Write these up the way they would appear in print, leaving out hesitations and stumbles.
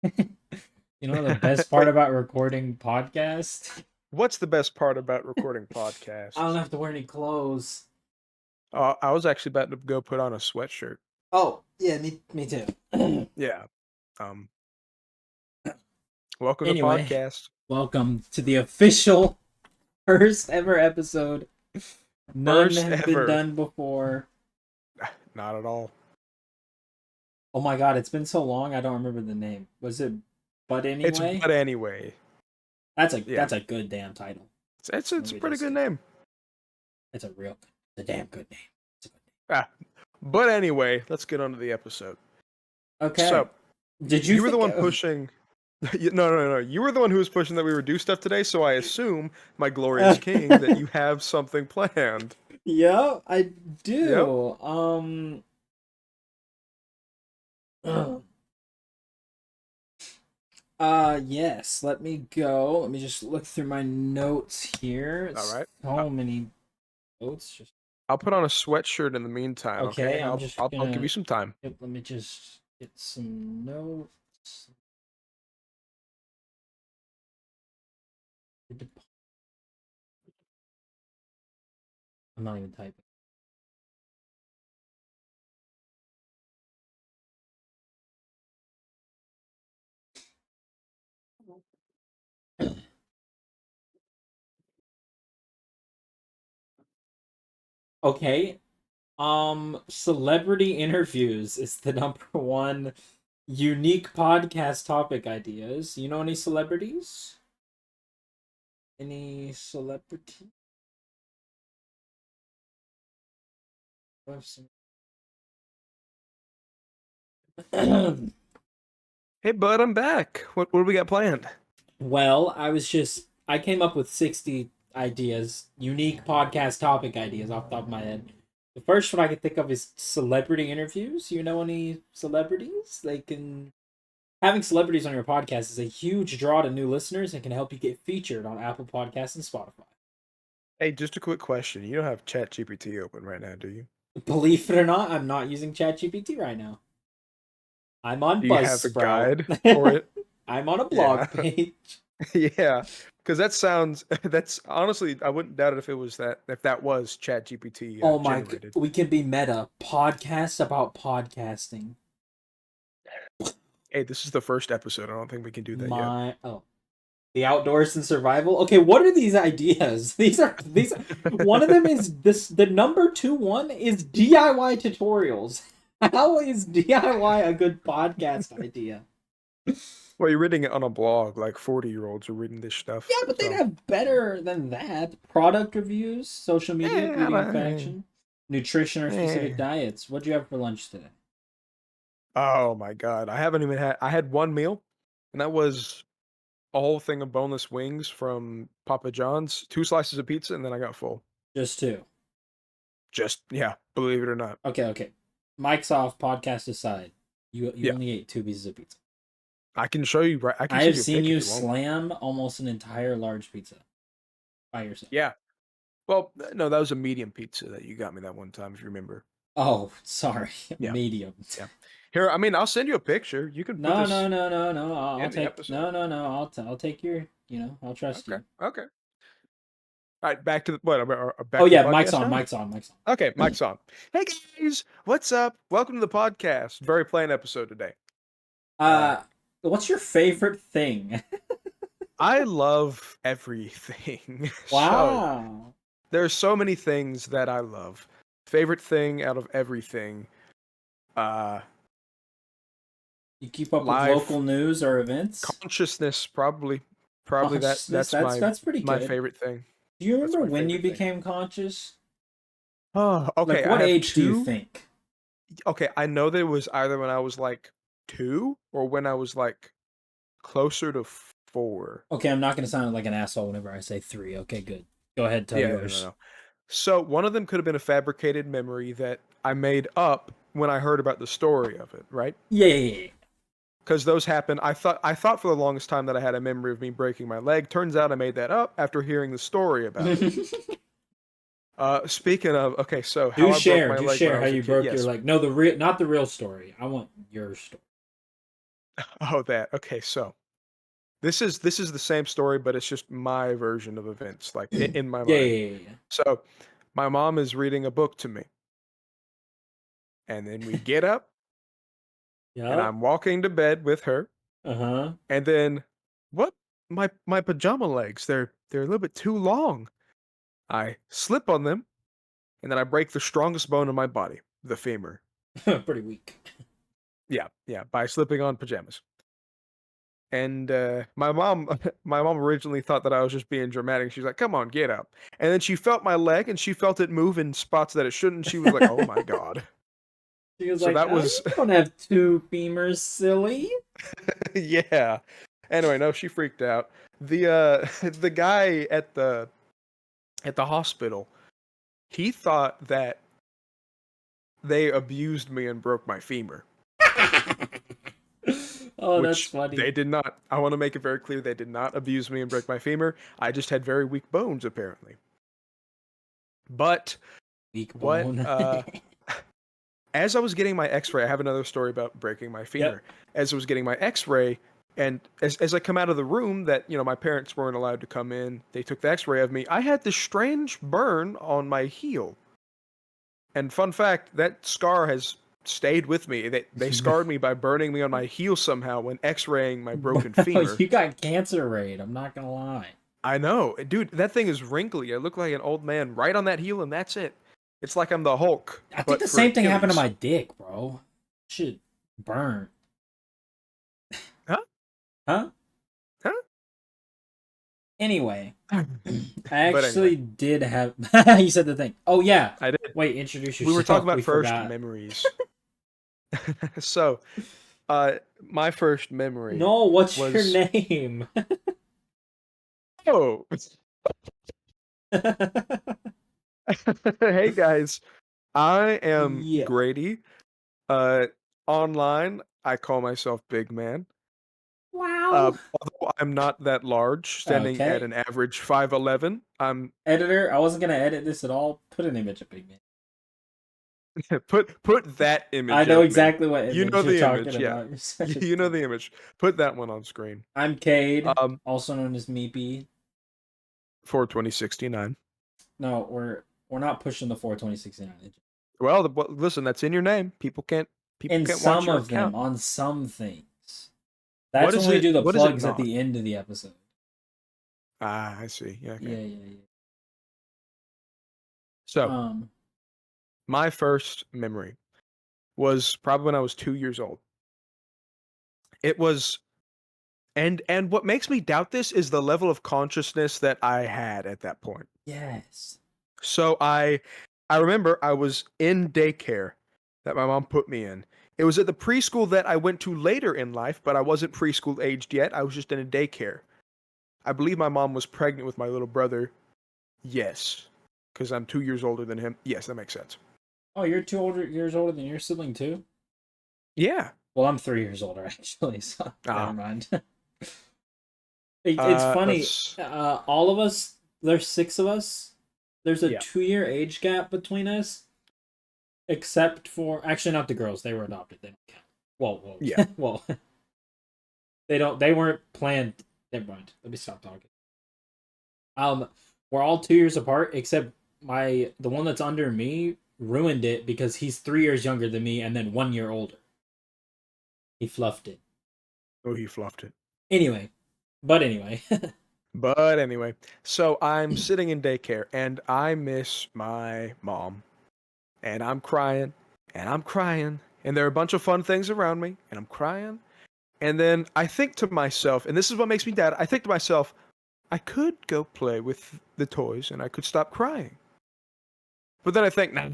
You know the best part Wait, about recording podcast? what's the best part about recording I don't podcasts? have to wear any clothes. I was actually about to go put on a sweatshirt. Oh, yeah, me too. Yeah. Um, welcome to Anyway, podcast. welcome to the official first ever episode. None First have been ever. done before. Not at all. Oh my god, it's been so long I don't remember the name. Was it But It's Anyway? but anyway. That's Yeah. a good damn title. It's Let a me pretty just good name. it's a damn good name. It's a good Ah, but anyway, let's get on to the episode. name. Okay. So, Did you you were the think one pushing. No. You were the one who was pushing that we would do stuff today, so I assume, my glorious king, that you have something planned. Yeah, I Yep. do. Yes. Let me go. Let me just look through my notes here. All It's right. so many notes. Just I'll put on a sweatshirt in the meantime, okay. okay? I'm I'll just I'll, I'll give gonna you some time. let me just get some notes. I'm not even typing. Okay. Celebrity interviews is the number one unique podcast topic ideas. You know any celebrities? Any celebrity? Hey, bud, I'm back. What do we got planned? Well, I came up with 60 ideas, unique podcast topic ideas off the top of my head. The first one I could think of is celebrity interviews. You know any celebrities? They can Having celebrities on your podcast is a huge draw to new listeners and can help you get featured on Apple Podcasts and Spotify. Hey, just a quick question. You don't have ChatGPT open right now, do you? Believe it or not, I'm not using ChatGPT right now. I'm on Do you have a Buzzsprout. guide for it? I'm on a Yeah. blog page. Yeah. Because that sounds, that's honestly, I wouldn't doubt it if that was ChatGPT Oh my, generated. we can be meta. Podcast about podcasting. Hey, this is the first episode. I don't think we can do that yet. The outdoors and survival. Okay, what are these ideas? These. One of them is this. The number two one is DIY tutorials. How is DIY a good podcast idea? Well, you're reading it on a blog. Like 40-year-olds are reading this Yeah, stuff. but they'd So, have better than that. Product reviews, social media, eh, I beauty and don't- fashion, nutrition or specific eh. diets. What'd you have for lunch today? Oh my God. I haven't even had, I had one meal, and that was a whole thing of boneless wings from Papa John's, two slices of pizza, and then I got full. Just two. Just, yeah, believe it or not. Okay. Mike's off. Podcast aside. You Yeah. only ate two pieces of pizza. I can show you, right? I can I send have you a seen pic if you you want. slam almost an entire large pizza by yourself. Yeah. Well, no, that was a medium pizza that you got me that one time, if you remember. Oh, sorry. Yeah. Medium. Yeah. Here, I mean, I'll send you a picture. You can put this No. I'll in the take episode. no. I'll take your. I'll trust Okay. you. Okay. All right. Back to the what? Oh Back to the yeah, Mike's podcast on. now. Mike's Okay, on. mic's on. Hey guys, what's up? Welcome to the podcast. Very plain episode today. Uh, uh, what's your favorite thing? I love everything. So Wow. there's so many things that I love. Favorite thing out of everything. Uh, You keep up with local life, news or events? consciousness, probably Consciousness. that's That's pretty my good. favorite thing. Do you That's remember my when you favorite thing. became conscious? Oh, Like, okay. I what have age do you two. think? Okay, I know that it was either when I was like 2 or when I was like closer to 4. Okay, I'm not gonna sound like an asshole whenever I say three. Okay, good. Go ahead, tell Yeah, no. yours. No. So one of them could have been a fabricated memory that I made up when I heard about the story of it, right? Yeah. Because those happened. I thought for the longest time that I had a memory of me breaking my leg. Turns out I made that up after hearing the story about it. Speaking of, okay, so how I broke my Do leg when share I how was a you kid. broke your Yes. leg. No, the real, not the real story. I want your story. Oh, that. Okay, so this is the same story, but it's just my version of events, like Yeah, in my yeah, mind. yeah, yeah. So my mom is reading a book to me, and then we get up, and Yep. I'm walking to bed with her, Uh-huh. and then what? My pajama legs, they're a little bit too long. I slip on them, and then I break the strongest bone in my body, the femur. Pretty weak. Yeah, yeah, by slipping on pajamas. And my mom, my mom originally thought that I was just being dramatic. She's like, "Come on, get up." And then she felt my leg, and she felt it move in spots that it shouldn't. She was like, "Oh my god!" She was So like, that you was, don't have two femurs, silly. yeah. Anyway, no, she freaked out. The the guy at the hospital, he thought that they abused me and broke my femur, Oh, that's which funny. they did not. I want to make it very clear they did not abuse me and break my femur. I just had very weak bones, apparently. But Weak what bone. as I was getting my X-ray, I have another story about breaking my Yep. femur. As I was getting my X-ray, and as I come out of the room, that my parents weren't allowed to come in. They took the X-ray of me. I had this strange burn on my heel. And fun fact, that scar has stayed with me. They scarred me by burning me on my heel somehow when X-raying my broken Wow, femur. you got cancer rate. I'm not gonna lie. I know, dude. That thing is wrinkly. I look like an old man right on that heel, and that's it. It's like I'm the Hulk, I think but the for same thing happened to Achilles. my dick, bro. Shit burn. Huh? Huh? Huh? Anyway, I But anyway. actually did have. You said the thing. Oh yeah. I did. Wait, introduce We were talking yourself. about We first forgot. memories. So, my first memory No, what's your was, name? oh, hey guys, I am Yeah. Grady. Uh, Online, I call myself Big Man. Wow. Although I'm not that large, standing at Okay. an average 5'11", I'm Editor, I wasn't gonna edit this at all. Put an image of Big Man. put that I image know of me. exactly what You image know you're the talking image, yeah. about. You're such a You know dick. the image. Put that one on screen. I'm Cade, Um, also known as Meepy. for 2069. No, we're not pushing the 42069. Well, listen, that's in your name. People In can't watch some your of them, account. on some things. What That's when is we it? do the What is it plugs at not? the end of the episode. Ah, I see. Yeah, okay. Yeah, yeah, yeah. So, Um, my first memory was probably when I was 2 years old. It was, and what makes me doubt this is the level of consciousness that I had at that point. yes. So I remember I was in daycare that my mom put me in. It was at the preschool that I went to later in life, but I wasn't preschool aged yet. I was just in a daycare. I believe my mom was pregnant with my little brother. Yes, because I'm 2 years older than him. Yes, that makes sense. Oh, you're years older than your sibling too. Yeah. Well, I'm 3 years older actually, so never Ah. mind. It's funny. Let's. All of us. There's six of us. There's a Yeah. 2 year age gap between us, except for actually not the girls. They were adopted. They don't count. Whoa, whoa. Yeah. Well, they don't. They weren't planned. Never mind. Let me stop talking. We're all 2 years apart, except the one that's under me ruined it because he's 3 years younger than me and then 1 year older. He fluffed it. Oh, he fluffed it. Anyway, but anyway. But anyway, so I'm sitting in daycare and I miss my mom. And I'm crying and I'm crying. And there are a bunch of fun things around me and I'm crying. And then I think to myself, and this is what makes me sad, I think to myself, I could go play with the toys and I could stop crying. But then I think, nah,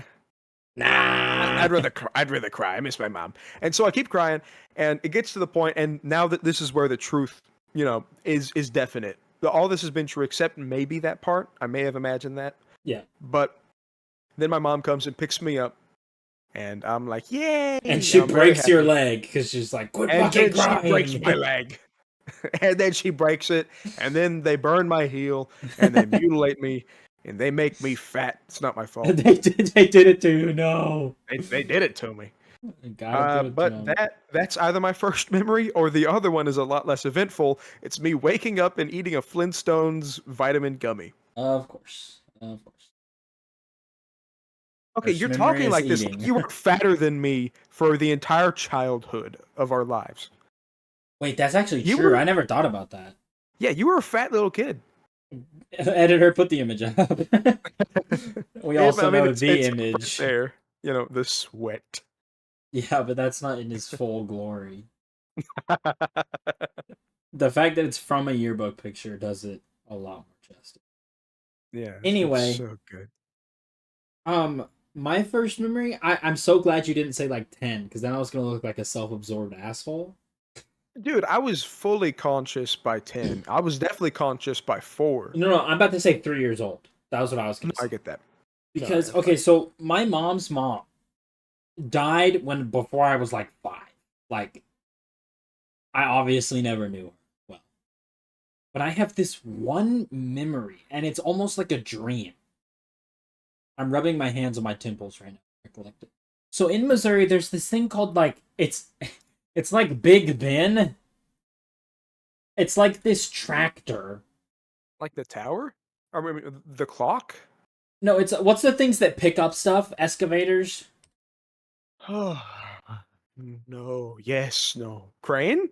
Nah. I'd rather cry. I miss my mom. And so I keep crying and it gets to the point, and now that this is where the truth, is definite. All this has been true except maybe that part. I may have imagined that. Yeah. But then my mom comes and picks me up and I'm like, yay! And she I'm very breaks your happy. leg because she's like, quit And fucking then she breaks crying. my leg. And then she breaks it. And then they burn my heel and they mutilate me and they make me fat. It's not my fault. They did it to you. No. They did it to me. Gotta give it to But him. that's either my first memory or the other one is a lot less eventful. It's me waking up and eating a Flintstones vitamin gummy. Of course. Of course. Okay, First you're memory talking is like this like eating. you were fatter than me for the entire childhood of our lives. Wait, that's actually You true. were I never thought about that. yeah, you were a fat little kid. Editor, put the image up. We Yeah, but also I mean know it's the it's right image. there. You know, the sweat. Yeah, but that's not in his full glory. The fact that it's from a yearbook picture does it a lot more justice. Yeah, it's Anyway, so good. my first memory, I'm so glad you didn't say like 10, because then I was gonna look like a self-absorbed asshole. Dude, I was fully conscious by 10. I was definitely conscious by 4. No, I'm about to say 3 years old. That was what I was No, gonna I say. get that. No, Because that's okay, fine. so my mom's mom died when before I was like 5. Like I obviously never knew her well. But I have this one memory, and it's almost like a dream. I'm rubbing my hands on my temples right now. Recollect it. So in Missouri, there's this thing called like it's like Big Ben. It's like this tractor. Like the tower? I mean, the clock? No, it's what's the things that pick up stuff? Excavators. Oh, no. Yes, no. Crane?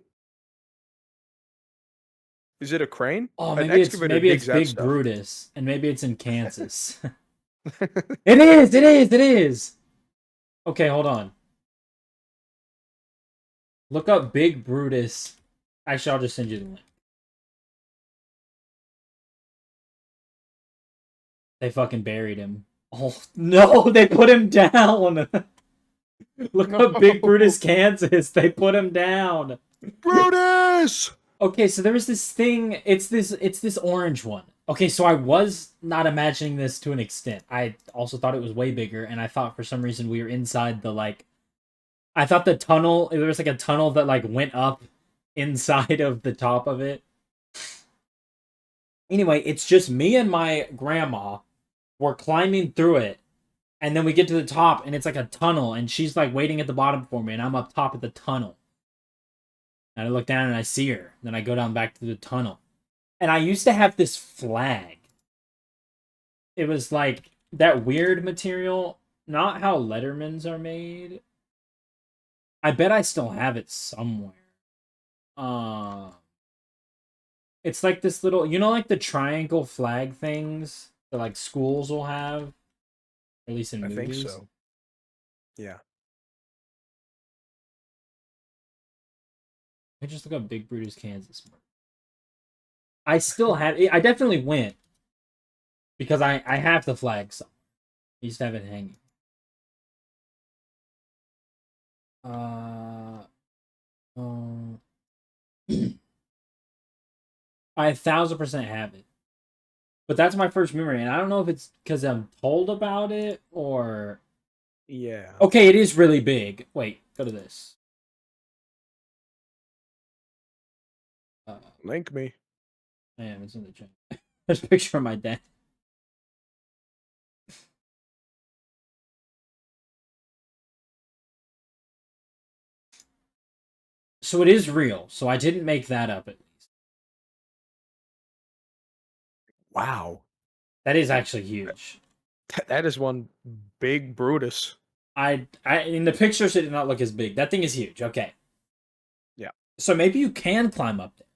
Is it a crane? Oh, An excavator maybe it's digs out Big stuff. Brutus, and maybe it's in Kansas. It is. It is. It is. Okay, hold on. Look up Big Brutus. Actually, I'll just send you the link. They fucking buried him. Oh no, they put him down. Look up Big No. Brutus, Kansas. They put him down. Brutus! Okay, so there was this thing. It's this orange one. Okay, so I was not imagining this to an extent. I also thought it was way bigger, and I thought for some reason we were inside the like. I thought the tunnel. There was like a tunnel that like went up inside of the top of it. Anyway, it's just me and my grandma. We're climbing through it, and then we get to the top, and it's like a tunnel, and she's like waiting at the bottom for me, and I'm up top of the tunnel. And I look down and I see her. Then I go down back to the tunnel. And I used to have this flag. It was like that weird material, not how Lettermans are made. I bet I still have it somewhere. Uh it's like this little, like the triangle flag things that like schools will have, at least in I think movies. so. Yeah. I just look up Big Brutus, Kansas. I still have it. I definitely went because I have the flag somewhere. I used to have it hanging. Uh, um, I 1,000% have it. But that's my first memory, and I don't know if it's because I'm told about it or. Yeah. Okay, it is really big. Wait, go to this. Uh, Link me. Man, it's in the chat. There's a picture of my dad. So it is real. So I didn't make that up at least. Wow. That is actually huge. That is one big Brutus. I in the pictures it did not look as big. That thing is huge. Okay. Yeah. So maybe you can climb up there.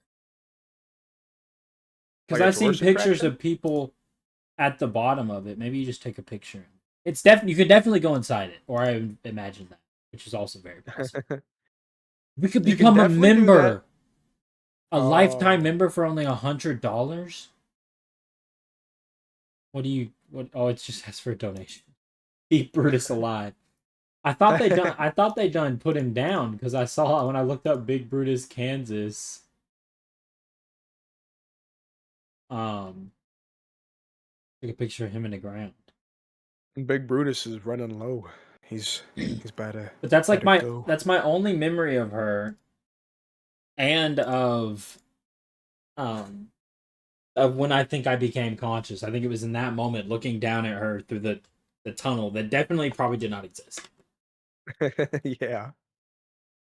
Because Like a I've seen tourist pictures attraction? of people at the bottom of it. Maybe you just take a picture. It's definitely you could definitely go inside it, or I imagine that, which is also very possible. We could You can become a definitely do that. member, a lifetime member for only $100. What do you? What? Oh, it just asks for a donation. Keep Brutus alive. I thought they done. I thought they done put him down because I saw when I looked up Big Brutus, Kansas. Um, Took a picture of him in the ground. Big Brutus is running low. He's But that's about like to my go. that's my only memory of her, and um of when I think I became conscious. I think it was in that moment, looking down at her through the tunnel that definitely probably did not exist. Yeah.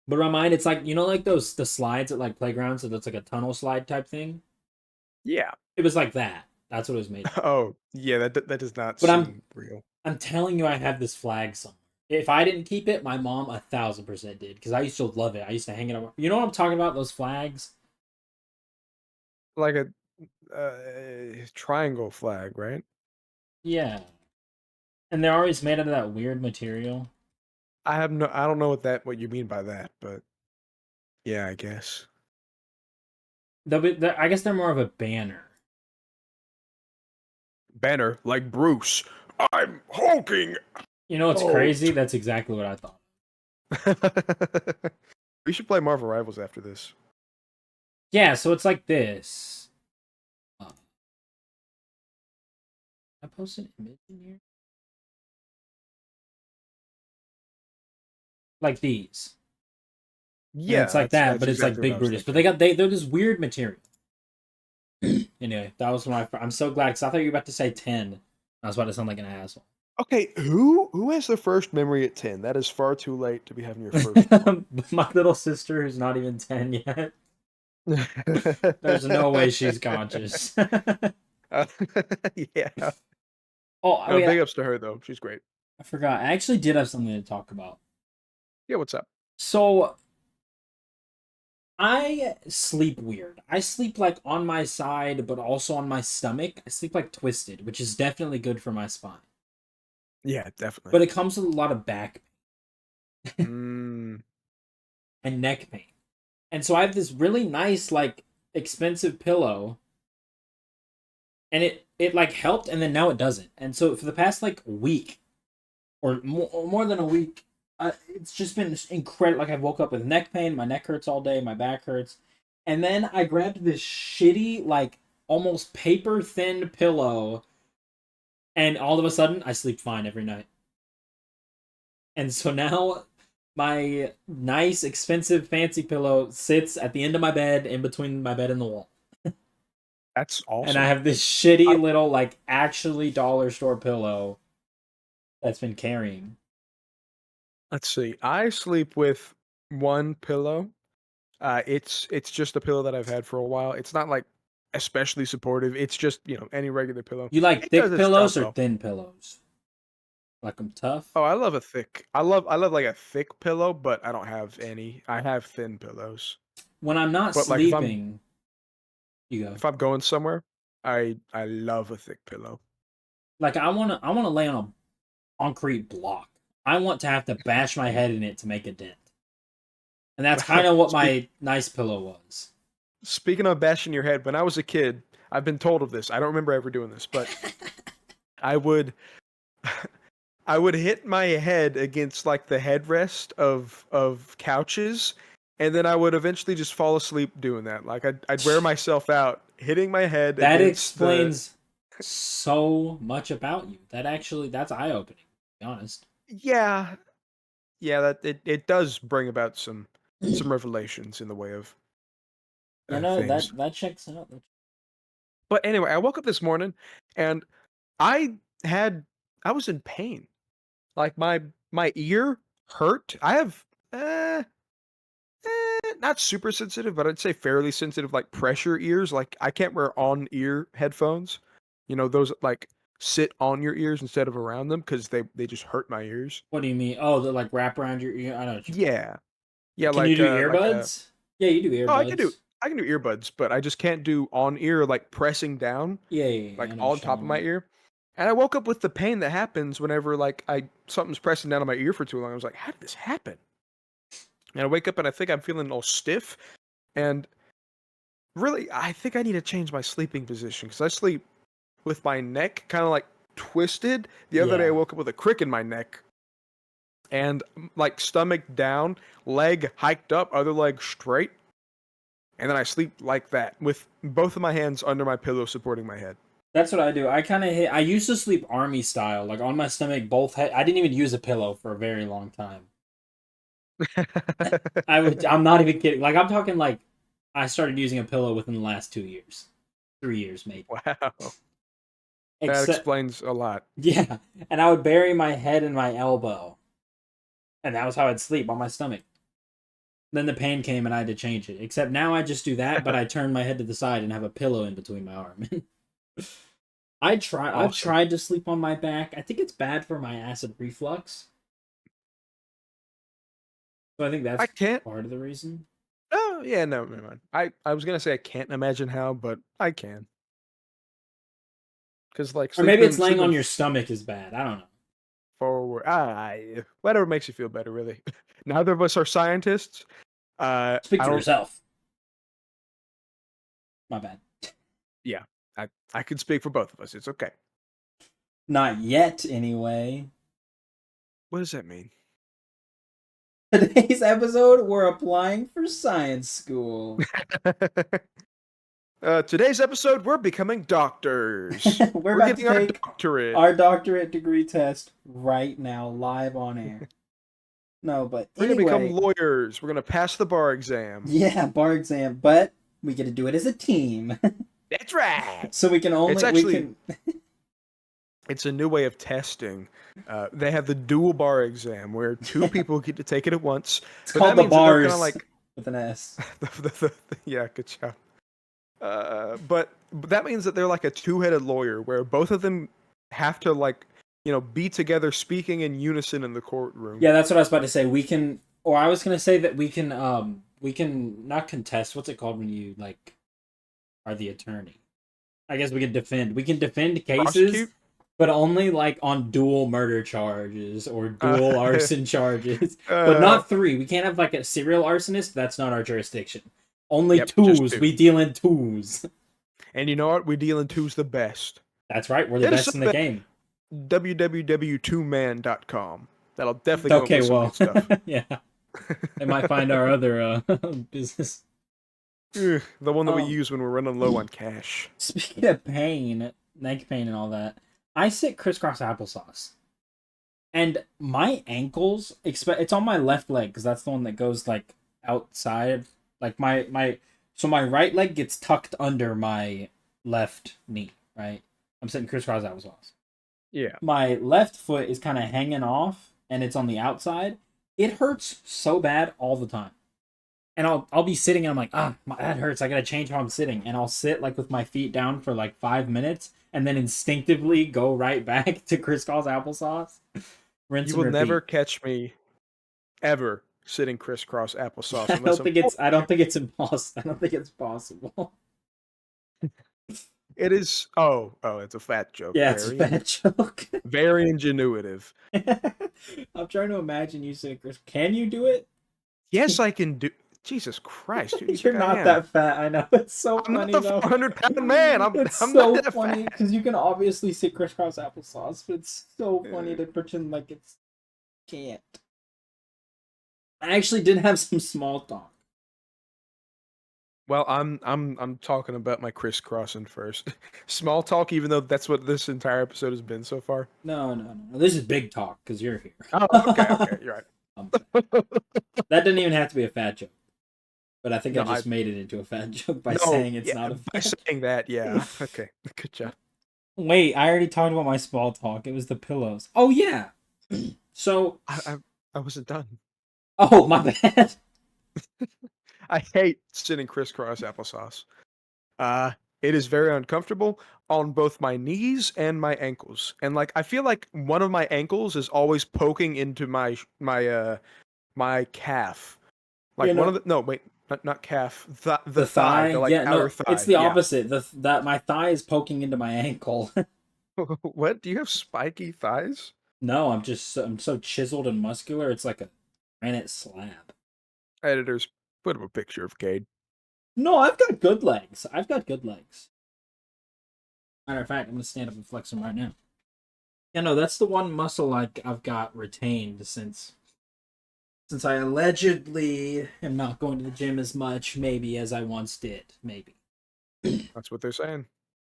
But in my mind, it's like, like the slides at like playgrounds, so that's like a tunnel slide type thing. Yeah. It was like that. That's what it was made of. Oh, yeah, that does not But I'm seem real. I'm telling you, I have this flag somewhere. If I didn't keep it, my mom 1,000% did because I used to love it. I used to hang it up. You know what I'm talking about? Those flags. Like a triangle flag, right? Yeah, and they're always made out of that weird material. I don't know what you mean by that, but yeah, I guess. I guess they're more of a banner. Banner like Bruce. I'm hulking You know what's crazy? out. That's exactly what I thought. We should play Marvel Rivals after this. Yeah, so it's like this. I posted an image in here. Like these. And Yeah, it's like that, that's but it's like exactly what I Big was Brutus. But thinking. they're this weird material. Anyway, that was my. I'm so glad because I thought you were about to say 10. I was about to sound like an asshole. Okay, who has their first memory at 10? That is far too late to be having your first one. My little sister, who's not even 10 yet. There's no way she's conscious. Uh, yeah. Oh, No, wait, big ups to her though. She's great. I forgot. I actually did have something to talk about. Yeah, what's up? So I sleep weird. I sleep like on my side, but also on my stomach. I sleep like twisted, which is definitely good for my spine. Yeah, definitely. But it comes with a lot of back Mm, and neck pain. And so I have this really nice, like, expensive pillow, and it like helped, and then now it doesn't. And so for the past like week or more than a week, it's just been incredible. Like I woke up with neck pain, my neck hurts all day, my back hurts, and then I grabbed this shitty like almost paper thin pillow, and all of a sudden I sleep fine every night. And so now my nice expensive fancy pillow sits at the end of my bed in between my bed and the wall. that's And I awesome. have this shitty I little like actually dollar store pillow that's been carrying. Let's see. I sleep with one pillow. It's just a pillow that I've had for a while. It's not like especially supportive. It's just, any regular pillow. You like It does thick its job pillows or though. thin pillows? Like them tough? Oh, I love a thick. I love like a thick pillow, but I don't have any. I have thin pillows. When I'm not But like sleeping, you go. if I'm going somewhere, I love a thick pillow. Like I wanna lay on a concrete block. I want to have to bash my head in it to make a dent. And that's kind of what Speak, my nice pillow was. Speaking of bashing your head, when I was a kid, I've been told of this. I don't remember ever doing this, but I would I would hit my head against like the headrest of couches, and then I would eventually just fall asleep doing that. Like I'd wear myself out hitting my head That against the. explains so much about you. That's eye opening, to be honest. Yeah, yeah, that it does bring about some revelations in the way of You know, things. that checks out. But anyway, I woke up this morning and I had I was in pain. Like my ear hurt. I have not super sensitive, but I'd say fairly sensitive, like pressure ears. Like I can't wear on ear headphones. Those like sit on your ears instead of around them because they just hurt my ears. What do you mean? Oh, the like wrap around your ear. I know what you Yeah, yeah, mean. Can you do like earbuds? Yeah, you do oh, earbuds. I can do earbuds, but I just can't do on ear like pressing down Yeah, like I know what on you're top talking of my about. ear. And I woke up with the pain that happens whenever like I something's pressing down on my ear for too long. I was like, how did this happen? And I wake up and I think I'm feeling all stiff. And really, I think I need to change my sleeping position because I sleep with my neck kind of like twisted. The other day, I Yeah, woke up with a crick in my neck and like stomach down, leg hiked up, other leg straight. And then I sleep like that with both of my hands under my pillow supporting my head. that's what I do. I kind of hit. I used to sleep army style, like on my stomach, both head. I didn't even use a pillow for a very long time. I would. I'm not even kidding. Like I'm talking like I started using a pillow within the last 2 years, 3 years maybe. Wow. That Except explains a lot. yeah, and I would bury my head in my elbow, And that was how I'd sleep, on my stomach. Then the pain came and I had to change it. Except now I just do that, but I turn my head to the side and have a pillow in between my arm. I've Awesome. tried to sleep on my back. I think it's bad for my acid reflux. So I think I that's can't. part of the reason. Oh yeah, no, never mind. I was gonna say I can't imagine how, but I can. Because like Or maybe it's sleeping laying sleeping on your stomach is bad. I don't know. forward, whatever makes you feel better, really. Neither of us are scientists. Speak I for don't. yourself. My bad. Yeah, I could speak for both of us. It's okay. Not yet, anyway. What does that mean? Today's episode, we're applying for science school. Today's episode, we're becoming doctors. We're We're about to getting our take doctorate. our doctorate degree test right now, live on air. No, but We're gonna become anyway, lawyers. We're gonna pass the bar exam. yeah, bar exam, but we get to do it as a team. That's right. So It's we actually can it's a new way of testing. They have the dual bar exam where two people get to take it at once, it's but that called the means that they're kind of bars like with an S. yeah, good job. But that means that they're like a two-headed lawyer where both of them have to like be together speaking in unison in the courtroom. Yeah, that's what I was about to say. We can, or I was gonna say that we can not contest. What's it called when you like are the attorney? I guess we can defend. We can defend cases, Prosecute. but only like on dual murder charges or Uh, dual arson charges, but uh, not three. We can't have like a serial arsonist. That's not our jurisdiction. Only yep, just twos. two. We deal in twos. And you know what? We deal in two's the best. That's right. We're the Hit us best in up the at game. www.2man.com. That'll definitely come up Okay, with some well, good stuff. yeah, they might find our other business. Ugh, the one that we Um, use when we're running low on cash. Speaking of pain, neck pain, and all that, I sit crisscross applesauce, and my ankles. It's on my left leg because that's the one that goes like outside. Like so my right leg gets tucked under my left knee. Right, I'm sitting crisscross applesauce. Yeah. My left foot is kind of hanging off, and it's on the outside. It hurts so bad all the time. And I'll be sitting and I'm like, that hurts. I gotta change how I'm sitting. And I'll sit like with my feet down for like 5 minutes and then instinctively go right back to crisscross applesauce. Rinse You and will never repeat. catch me ever sitting crisscross applesauce unless I'm. I don't think it's impossible. I don't think it's possible. It is. Oh, it's a fat joke. Yeah, it's a bad joke. Very ingenuitive. I'm trying to imagine you sitting crisscross. Can you do it? Yes, I can do. Jesus Christ, who do you You're think I not am? that fat. I know. It's so I'm not funny the though. 400-pound man. It's I'm not so that funny fat. because you can obviously sit crisscross applesauce, but it's so funny Uh, to pretend like it's can't. I actually did have some small talk. Well, I'm talking about my crisscrossing first. Small talk, even though that's what this entire episode has been so far. No. This is big talk because you're here. Oh, okay, you're Um, right. that didn't even have to be a fat joke, but I think No, I just made it into a fat joke by no, saying it's yeah, not a by fat. saying that, yeah. Okay, good job. Wait, I already talked about my small talk. It was the pillows. Oh yeah. So, I wasn't done. oh my bad. I hate sitting crisscross applesauce. Uh, it is very uncomfortable on both my knees and my ankles. And like I feel like one of my ankles is always poking into my calf. You Like one of know, the no, wait, not calf, the the thigh, thigh. the like Yeah, outer no, it's thigh. the Yeah. opposite. That my thigh is poking into my ankle. What? Do you have spiky thighs? No, I'm so chiseled and muscular. It's like a granite slab. Editors, put up a picture of Cade. No, I've got good legs. I've got good legs. Matter of fact, I'm gonna stand up and flex them right now. Yeah, no, that's the one muscle I've got retained since I allegedly am not going to the gym as much, maybe as I once did. Maybe. That's what they're saying.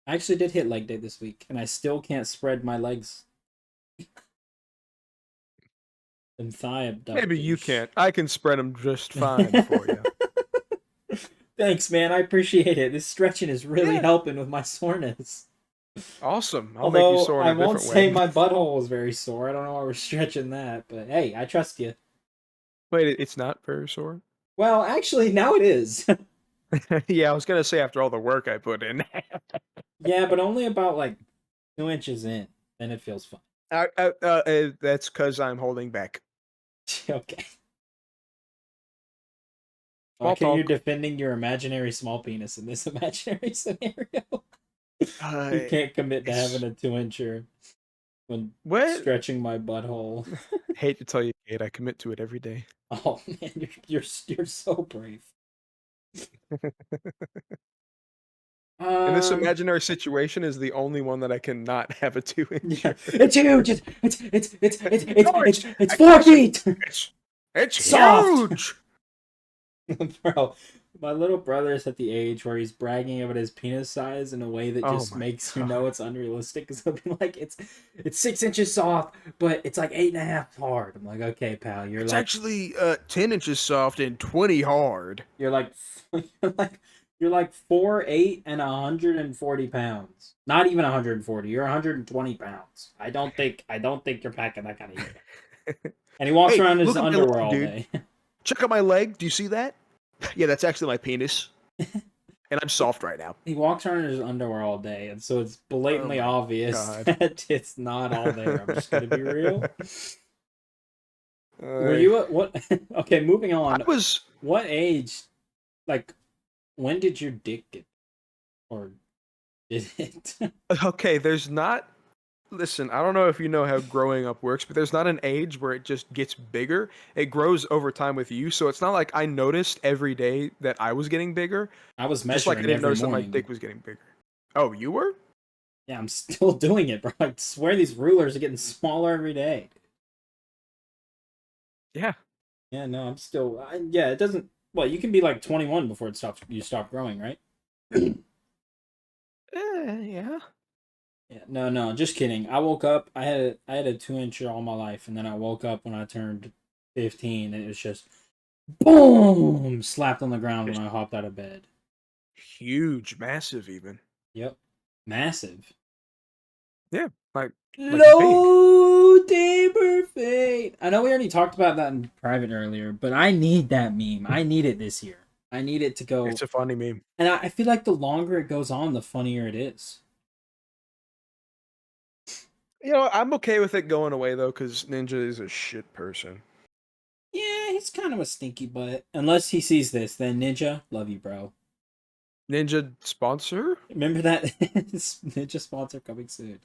I actually did hit leg day this week, and I still can't spread my legs. And thigh abductors. Maybe you can't. I can spread them just fine for you. Thanks, man. I appreciate it. This stretching is really Yeah. helping with my soreness. Awesome. I'll make you Although sore in I a won't different say way. my butthole was very sore. I don't know why we're stretching that, but hey, I trust you. Wait, it's not very sore? Well, actually, now it is. Yeah, I was gonna say after all the work I put in. Yeah, but only about like 2 inches in. Then it feels fine. That's because I'm holding back. Okay. Why Small can you talk. defending your imaginary small penis in this imaginary scenario? You Uh, can't commit to having it's a 2 incher when what? stretching my butthole. Hate to tell you, Kate, I commit to it every day. Oh man, you're so brave. And this Um, imaginary situation is the only one that I cannot have a two yeah, incher. it's huge. No, It's I 4 feet. it's it's Soft. huge. Bro, my little brother is at the age where he's bragging about his penis size in a way that Oh just my makes you know god. it's unrealistic. Because he'll be like, it's 6 inches soft, but it's like 8.5 hard. I'm like, okay, pal, It's actually 10 inches soft and 20 hard. you're like you're like you're like 4'8" and 140 pounds. Not even 140. You're 120 pounds. I don't think you're packing that kind of heat. And he walks Hey, around in his look at my underwear leg, all dude. day. Check out my leg. Do you see that? Yeah, that's actually my penis. And I'm soft right now. He walks around in his underwear all day, and so it's Oh blatantly my obvious god. that it's not all there. I'm just gonna be real. Were I you at what? Okay, moving on. was What age? Like, when did your dick get, or did it? okay. There's not. Listen, I don't know if you know how growing up works, but there's not an age where it just gets bigger. It grows over time with you. So it's not like I noticed every day that I was getting bigger, I was just like I measuring didn't every notice that my morning. dick was getting bigger. Oh, you were? Yeah, I'm still doing it, bro. I swear these rulers are getting smaller every day. Yeah. Yeah, no, I'm still. Yeah, it doesn't. Well, you can be like 21 before it stops. You stop growing, right? Yeah. Yeah, no, just kidding. I woke up. I had a 2 incher all my life, and then I woke up when I turned 15, and it was just boom slapped on the ground when Just I hopped out of bed. huge, massive, even. Yep, massive. Yeah, like big. Low Tabor fate. I know we already talked about that in private earlier, but I need that meme. I need it this year. I need it to go, It's a funny meme. and I feel like the longer it goes on, the funnier it is. I'm okay with it going away though, because Ninja is a shit person. Yeah, he's kind of a stinky butt. Unless he sees this, then Ninja, love you, bro. Ninja sponsor? Remember that Ninja sponsor coming soon.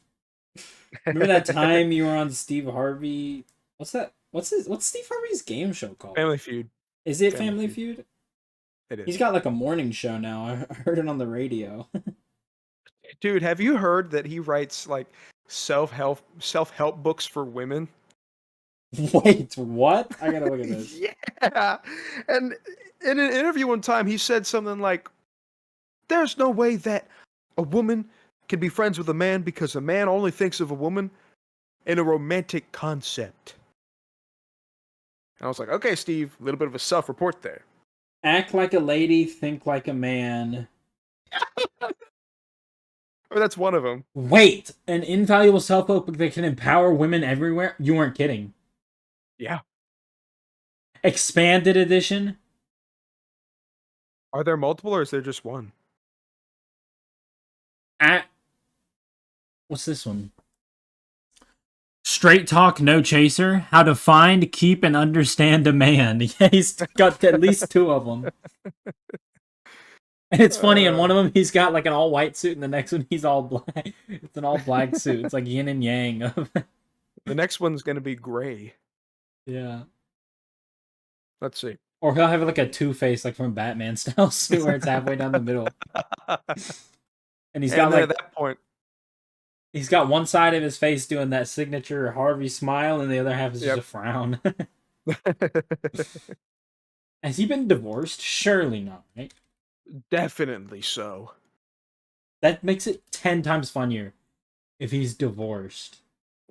Remember that time you were on Steve Harvey? What's that? What's Steve Harvey's game show called? Family Feud. Is it Family Family Feud. Feud? It is. He's got like a morning show now. I heard it on the radio. Dude, have you heard that he writes like self help books for women? Wait, what? I gotta look at this. Yeah. And in an interview one time, he said something like, "There's no way that a woman can be friends with a man because a man only thinks of a woman in a romantic concept." And I was like, "Okay, Steve, a little bit of a self-report there." Act like a lady, think like a man. Or that's one of them. Wait, an invaluable self-help book that can empower women everywhere? You weren't kidding. Yeah. Expanded edition? Are there multiple or is there just one? At what's this one? Straight talk, no chaser. How to find, keep, and understand a man. Yeah, he's got at least two of them. And it's funny, in one of them, he's got like an all white suit, and the next one, he's all black. It's an all black suit. It's like yin and yang. The next one's going to be gray. Yeah. Let's see. Or he'll have like a Two-Face, like from Batman style suit, where it's halfway down the middle. And he's got And then like, at that point, he's got one side of his face doing that signature Harvey smile, and the other half is just Yep. a frown. Has he been divorced? Surely not, right? definitely so. That makes it 10 times funnier if he's divorced.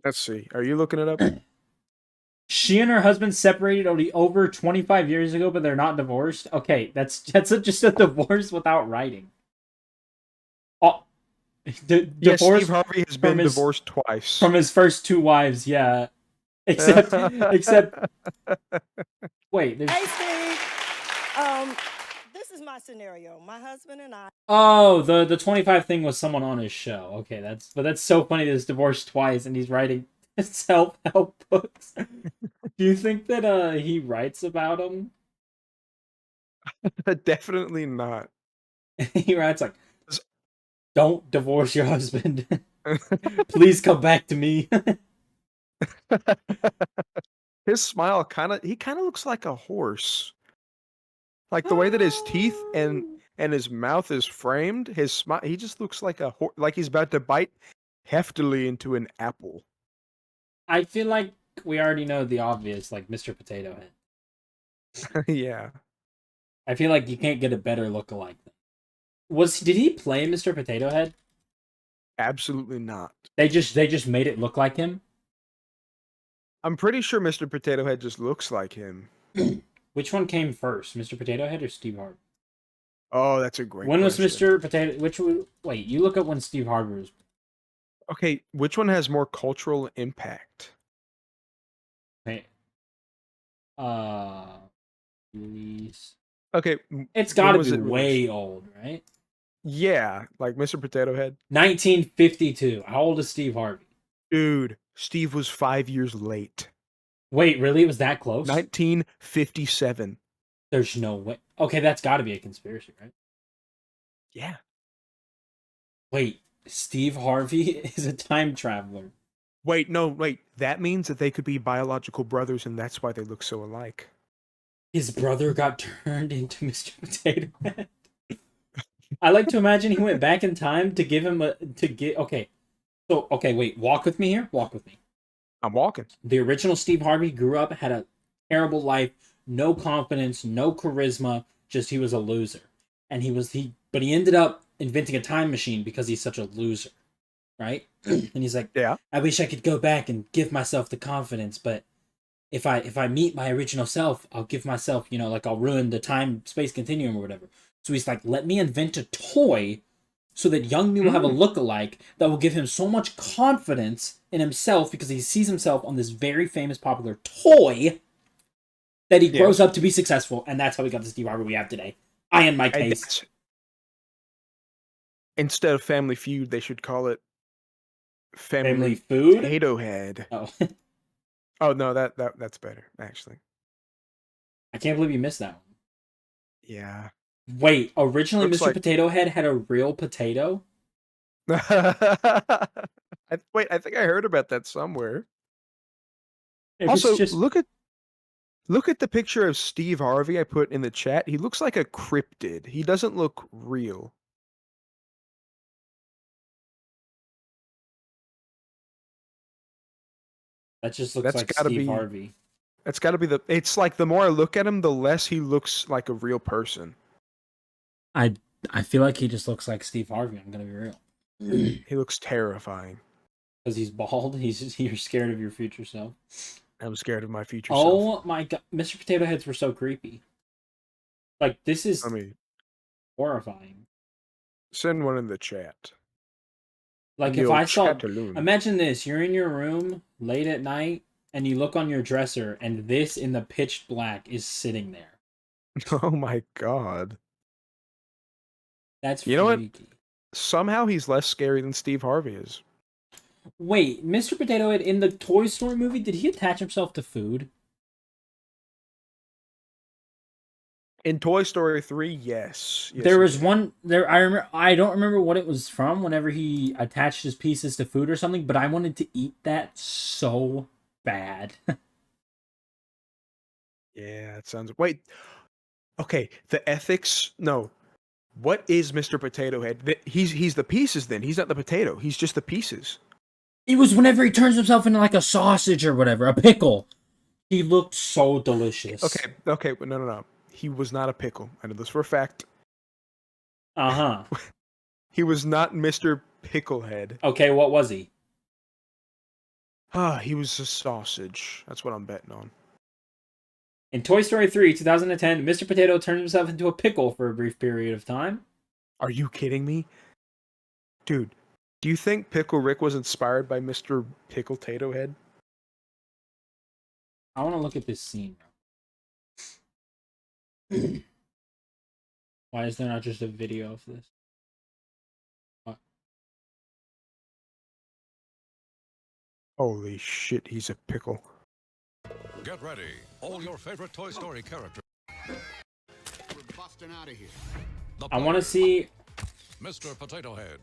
Let's see. Are you looking it up? She and her husband separated only over 25 years ago, but they're not divorced. Okay, that's just a divorce without writing. Oh, Yes, divorce Steve Harvey has from been his- divorced twice. from his first two wives. Yeah, except wait, there's Hey, Steve. This is my scenario. My husband and I. oh, the 25 thing was someone on his show. Okay, that's so funny that he's divorced twice and he's writing self-help books. Do you think that he writes about them? Definitely not. He writes like, "Don't divorce your husband. Please come back to me." His smile he kind of looks like a horse. Like the way that his teeth and his mouth is framed, his smile, he just looks like like he's about to bite heftily into an apple. I feel like we already know the obvious, like Mr. Potato Head. Yeah. I feel like you can't get a better lookalike. Did he play Mr. Potato Head? Absolutely not. They just made it look like him. I'm pretty sure Mr. Potato Head just looks like him. Which one came first, Mr. Potato Head or Steve Harvey? Oh, that's a great When was question. Mr. Potato? Wait, you look up when Steve Harvey was. Okay, which one has more cultural impact? Okay. Please. Okay, It's got to was be it released? way old, right? Yeah, like Mr. Potato Head. 1952. How old is Steve Harvey? Dude, Steve was 5 years late. Wait, really? It was that close? 1957. There's no way. Okay, that's got to be a conspiracy, right? Yeah. Wait, Steve Harvey is a time traveler. Wait, no, wait. That means that they could be biological brothers, and that's why they look so alike. His brother got turned into Mr. Potato Head. I like to imagine he went back in time to give him okay. So okay, wait, walk with me here. Walk with me. I'm walking. The original Steve Harvey grew up, had a terrible life, no confidence, no charisma, just he was a loser. And but he ended up inventing a time machine because he's such a loser, right? And he's like, Yeah. I wish I could go back and give myself the confidence, but if I meet my original self, I'll give myself, like I'll ruin the time space continuum or whatever. So he's like, let me invent a toy so that young me will have a look-alike that will give him so much confidence in himself because he sees himself on this very famous popular toy that he grows up to be successful, and that's how we got the Steve Harvey we have today. I end my case. Instead of Family Feud, they should call it Family Food? Potato Head. Oh. Oh no, that's better, actually. I can't believe you missed that one. Yeah. Wait, originally Looks Mr. like... Potato Head had a real potato? Wait, I think I heard about that somewhere. Also, look at the picture of Steve Harvey I put in the chat. He looks like a cryptid. He doesn't look real. That just looks like Steve Harvey. That's got to be it's like the more I look at him, the less he looks like a real person. I feel like he just looks like Steve Harvey. I'm gonna be real. He looks terrifying. Because he's bald. You're scared of your future self. I'm scared of my future self. Oh my god, Mr. Potato Heads were so creepy. Like this is horrifying. Send one in the chat. Like if I saw, imagine this: you're in your room late at night, and you look on your dresser, and this in the pitch black is sitting there. Oh my god. That's freaky. Know what? Somehow he's less scary than Steve Harvey is. Wait, Mr. Potato Head in the Toy Story movie, did he attach himself to food? In Toy Story 3, yes. There was one there. I don't remember what it was from. Whenever he attached his pieces to food or something, but I wanted to eat that so bad. Yeah, it sounds. Wait. Okay, the ethics. No. What is Mr. Potato Head? He's the pieces. Then he's not the potato. He's just the pieces. It was whenever he turns himself into like a sausage or whatever, a pickle. He looked so delicious. Okay, but no. He was not a pickle. I know this for a fact. Uh-huh. He was not Mr. Picklehead. Okay, what was he? He was a sausage. That's what I'm betting on. In Toy Story 3, 2010, Mr. Potato turned himself into a pickle for a brief period of time. Are you kidding me? Dude, do you think Pickle Rick was inspired by Mr. Pickle Tato Head? I want to look at this scene, bro. Why is there not just a video of this? What? Holy shit, he's a pickle. Get ready. All your favorite Toy Story characters. We're busting out of here. I want to see. Mr. Potato Head.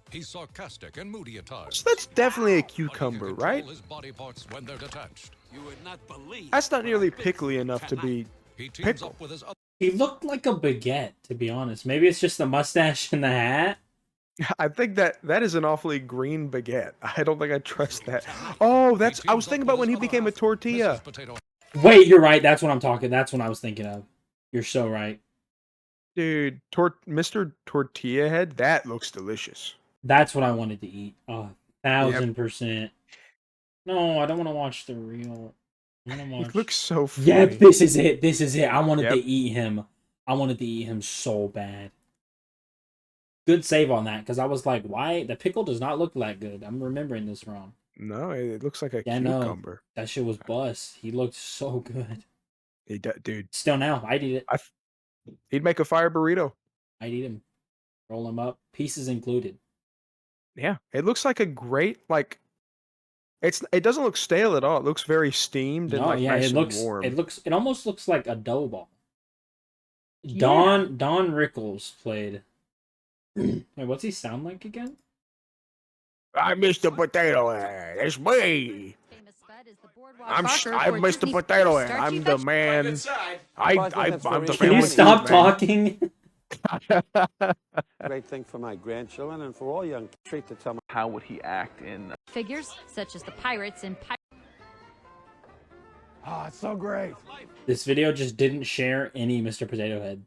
He's sarcastic and moody at times. So that's definitely a But he can cucumber, control right? his body parts when they're detached. You would not believe. That's not nearly pickly enough to be He teams pickle. up with his other He looked like a baguette, to be honest. Maybe it's just the mustache and the hat. I think that is an awfully green baguette. I don't think I trust that. Oh, that's. I was thinking about when he became a tortilla. Mrs. Potato Wait, you're right. That's what I'm talking. That's what I was thinking of. You're so right. Dude, Mr. Tortilla Head, that looks delicious. That's what I wanted to eat. 1,000%. No, I don't want to watch the real. I want to He watch. looks so funny. Yeah, this is it. This is it. I wanted Yep. to eat him. I wanted to eat him so bad. Good save on that, because I was like, why? The pickle does not look that good. I'm remembering this wrong. No, it looks like a Yeah, no. cucumber. That shit was bust. He looked so good. Dude, Still now, I'd eat it. he'd make a fire burrito. I'd eat him. Roll him up. Pieces included. Yeah, it looks like a great It doesn't look stale at all. It looks very steamed and No, yeah, nice it looks. and warm. It almost looks like a dough ball. Yeah. Don Rickles played. Wait, what's he sound like again? I'm Mr. Potato Head. It's me. I'm Mr. Potato Head. I'm the man. I'm the Can family you stop feud man. talking? Great thing for my grandchildren and for all young treat to tell me. How would he act in Figures such as the pirates in Oh, it's so great. This video just didn't share any Mr. Potato Head.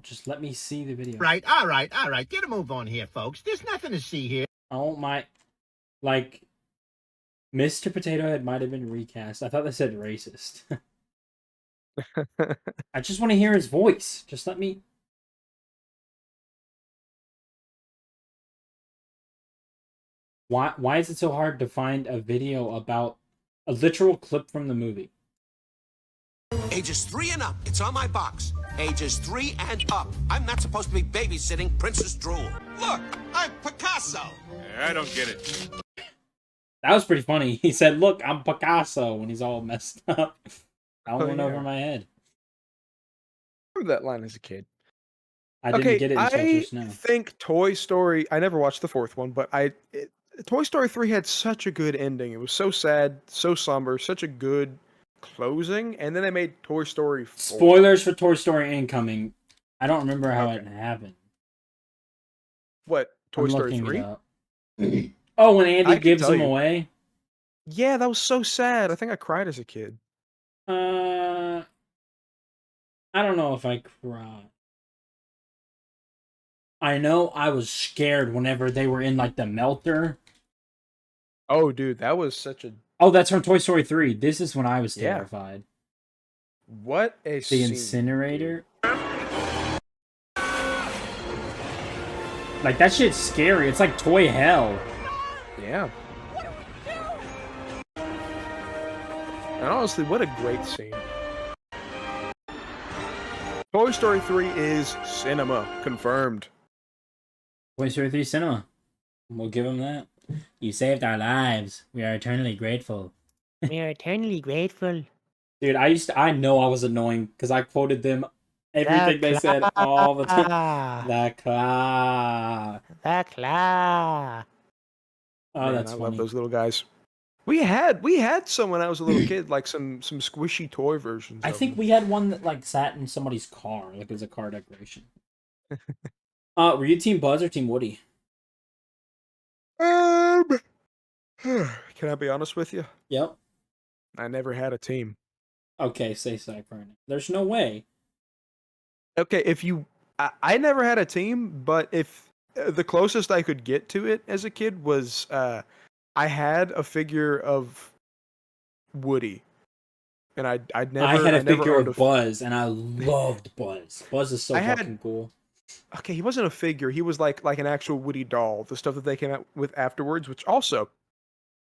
Just let me see the video. Right, all right. Get a move on here, folks. There's nothing to see here. Oh my, like, Mr. Potato Head might have been recast. I thought they said racist. I just want to hear his voice. Just let me. Why is it so hard to find a video about a literal clip from the movie? Ages 3 and up. It's on my box. Ages 3 and up. I'm not supposed to be babysitting Princess Drool. Look, I'm Picasso. I don't get it. That was pretty funny. He said, "Look, I'm Picasso," when he's all messed up. That one Oh, went yeah. over my head. I remember that line as a kid. I didn't get it until just now. think Toy Story. I never watched the fourth one, but Toy Story 3 had such a good ending. It was so sad, so somber, such a good closing, and then they made Toy Story 4. Spoilers for Toy Story incoming. I don't remember how it Okay. happened. What, Toy I'm Story looking 3? it up. Oh, when I Andy can gives tell him you. away. Yeah, that was so sad. I think I cried as a kid. I don't know if I cried. I know I was scared whenever they were in like the melter. Oh, dude, that was such a... Oh, that's from Toy Story 3. This is when I was Yeah. terrified. What a The scene. incinerator. Like, that shit's scary. It's like toy hell. Yeah. And honestly, what a great scene. Toy Story 3 is cinema. Confirmed. Toy Story 3 cinema. We'll give them that. You saved our lives. We are eternally grateful. We are eternally grateful. Dude, I know I was annoying because I quoted them everything they said all the time. The claw. The claw. Oh, Man, that's I funny. love those little guys. We had some when I was a little kid, like some squishy toy versions. I of think them. we had one that like sat in somebody's car, like it was a car decoration. Were you Team Buzz or Team Woody? Can I be honest with you? Yep. I never had a team. Okay, say Cypher. There's no way. Okay, I never had a team, but if the closest I could get to it as a kid was I had a figure of Woody, and I'd never. I had a never figure owned of Buzz, and I loved Buzz. Buzz is so I had- fucking cool. Okay, he wasn't a figure. He was like an actual Woody doll. The stuff that they came out with afterwards, which also,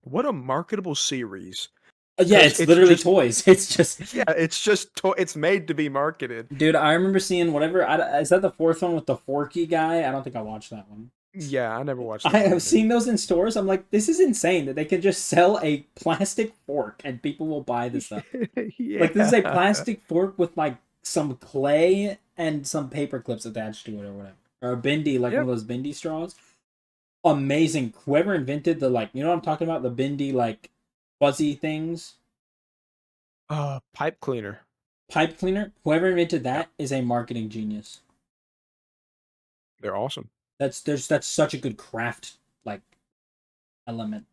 what a marketable series. Yeah, 'Cause it's it's literally just toys. It's just yeah, it's made to be marketed. dude. I remember seeing whatever. Is that the fourth one with the Forky guy? I don't think I watched that one. Yeah, I never watched I that one have either. seen those in stores. I'm like, this is insane that they can just sell a plastic fork and people will buy this stuff. Yeah. Like, this is a plastic fork with like some clay and some paper clips attached to it or whatever, or a bendy, like Yep. one of those bendy straws. Amazing. Whoever invented the, like, you know what I'm talking about, the bendy like fuzzy things, Pipe cleaner. pipe cleaner. Whoever invented Yeah, that is a marketing genius. they're awesome. That's such a good craft like element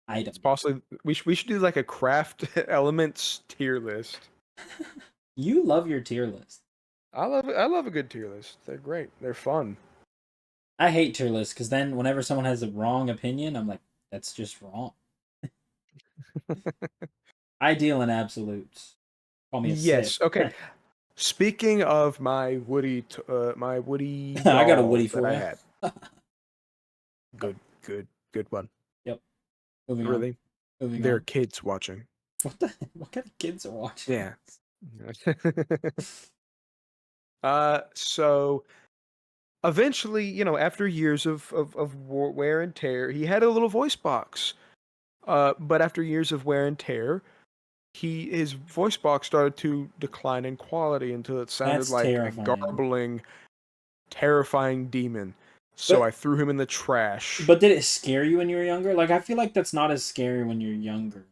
item. It's possibly we should do like a craft elements tier list. You love your tier list. I love a good tier list. They're great. They're fun. I hate tier lists because then whenever someone has a wrong opinion, I'm like, that's just wrong. Ideal and absolutes. Call me a Yes. Sith. Okay. Speaking of my Woody I got a doll Woody that for I you. had. Good one. Yep. Moving Really? on. Moving There are on. kids watching. What kind of kids are watching? Yeah. So eventually, after years of wear and tear, he had a little voice box. But after years of wear and tear, his voice box started to decline in quality until it sounded That's like a terrifying. garbling, terrifying demon. So But I threw him in the trash. but did it scare you when you were younger? Like, I feel like that's not as scary when you're younger.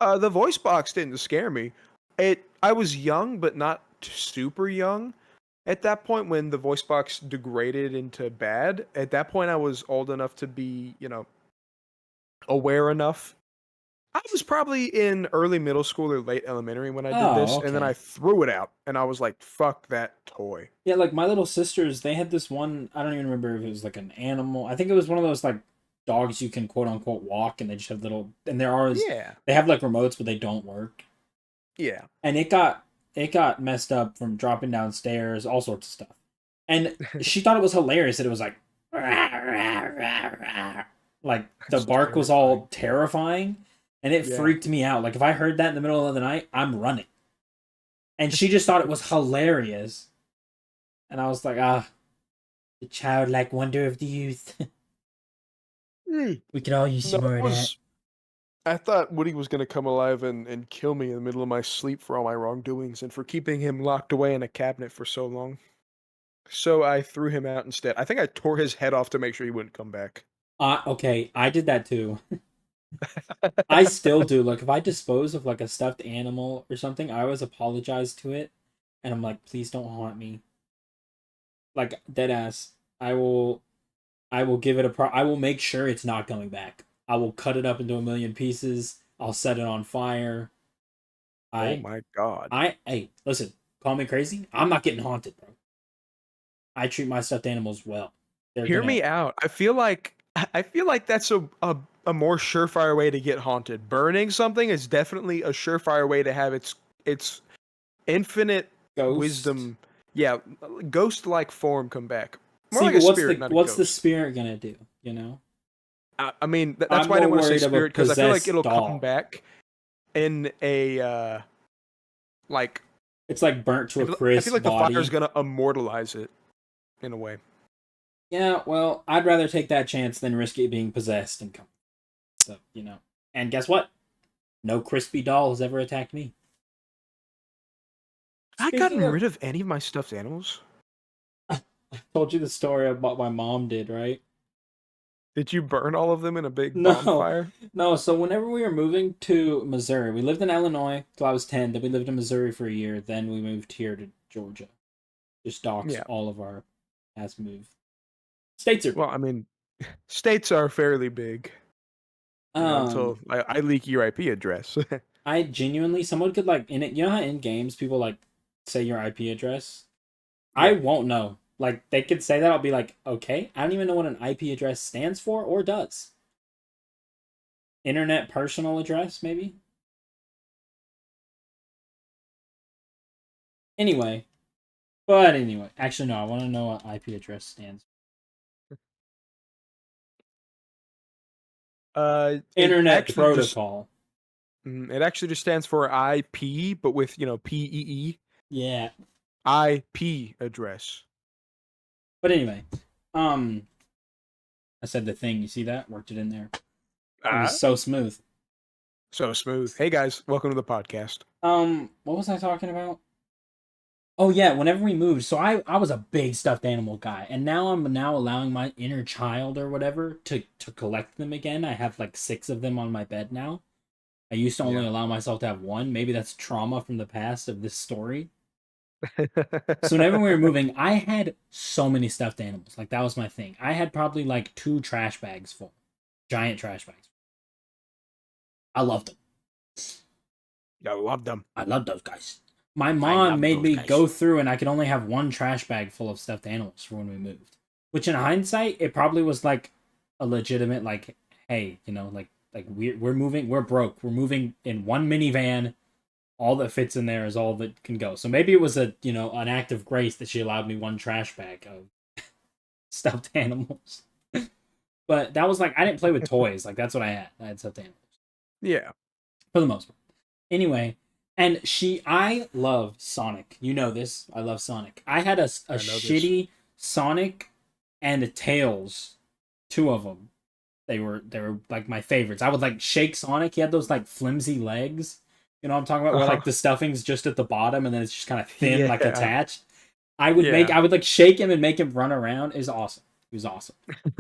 The voice box didn't scare me. I was young, but not super young. At that point, when the voice box degraded into bad, at that point I was old enough to be, aware enough. I was probably in early middle school or late elementary when I did this, Oh, and then I okay. threw it out, and I was like, "Fuck that toy." Yeah, like my little sisters, they had this one. I don't even remember if it was like an animal. I think it was one of those like dogs you can quote unquote walk, and they just have little. And there are Yeah, they have like remotes, but they don't work. yeah. And it got messed up from dropping downstairs, all sorts of stuff. And she thought it was hilarious that it was like, like the That's bark was terrifying. all terrifying, and it Yeah. freaked me out. Like if I heard that in the middle of the night, I'm running. And she just thought it was hilarious, and I was like, the childlike wonder of the youth. We could all use No, some more of that. I thought Woody was gonna come alive and kill me in the middle of my sleep for all my wrongdoings and for keeping him locked away in a cabinet for so long. So I threw him out instead. I think I tore his head off to make sure he wouldn't come back. Okay, I did that too. I still do. Like, if I dispose of like a stuffed animal or something, I always apologize to it, and I'm like, please don't haunt me. Like dead ass, I will give it I will make sure it's not coming back. I will cut it up into a million pieces. I'll set it on fire. Oh my god. Hey, listen, call me crazy. I'm not getting haunted, bro. I treat my stuffed animals well. Hear me out. I feel like that's a more surefire way to get haunted. Burning something is definitely a surefire way to have its infinite Ghost. wisdom. Yeah, ghost-like form come back. More See, like a but spirit, not a what's the ghost. spirit gonna do? You know, I mean, that's I'm why I didn't more want to say worried of a spirit because I feel like possessed it'll doll. come back in a like. It's like burnt to a I feel crisp like the body. fire's gonna immortalize it, in a way. Yeah, well, I'd rather take that chance than risk it being possessed and come. So, you know. And guess what? No crispy doll has ever attacked me. I Speaking gotten of- rid of any of my stuffed animals. I told you the story about what my mom did, right? Did you burn all of them in a big No. bonfire? No, so whenever we were moving to Missouri, we lived in Illinois till I was 10, then we lived in Missouri for a year, then we moved here to Georgia. Just dox Yeah. all of our past move. States are Well, I mean, states are fairly big. Until I leak your IP address. I genuinely, someone could like in it. You know how in games people like say your IP address. I Yeah. won't know. Like they could say that, I'll be like, okay, I don't even know what an IP address stands for or does. Internet personal address, maybe. Anyway, But anyway, actually no, I want to know what IP address stands It Internet actually Protocol. it actually just stands for IP, but with PEE. Yeah. IP address. But anyway, I said the thing. You see that? Worked it in there. It was so smooth. So smooth. Hey guys, welcome to the podcast. What was I talking about? Oh yeah, whenever we moved, so I was a big stuffed animal guy, and now I'm allowing my inner child or whatever to collect them again. I have like 6 of them on my bed now. I used to only allow myself to have 1. Maybe that's trauma from the past of this story. So whenever we were moving, I had so many stuffed animals. Like that was my thing. I had probably like 2 trash bags full, giant trash bags. I loved them. I love them. I love those guys. My mom made me go through, and I could only have 1 trash bag full of stuffed animals for when we moved. Which, in hindsight, it probably was like a legitimate, like, hey, you know, like we're moving, we're broke, we're moving in 1 minivan. All that fits in there is all that can go. So maybe it was an act of grace that she allowed me 1 trash bag of stuffed animals. But that was like, I didn't play with toys. Like that's what I had. I had stuffed animals. Yeah. For the most part. Anyway, and I love Sonic. You know this. I love Sonic. I had a shitty Sonic and a Tails, 2 of them. They were like my favorites. I would like shake Sonic. He had those like flimsy legs. You know what I'm talking about? Where like the stuffing's just at the bottom and then it's just kind of thin, like attached. I would like shake him and make him run around. It was awesome. He was awesome.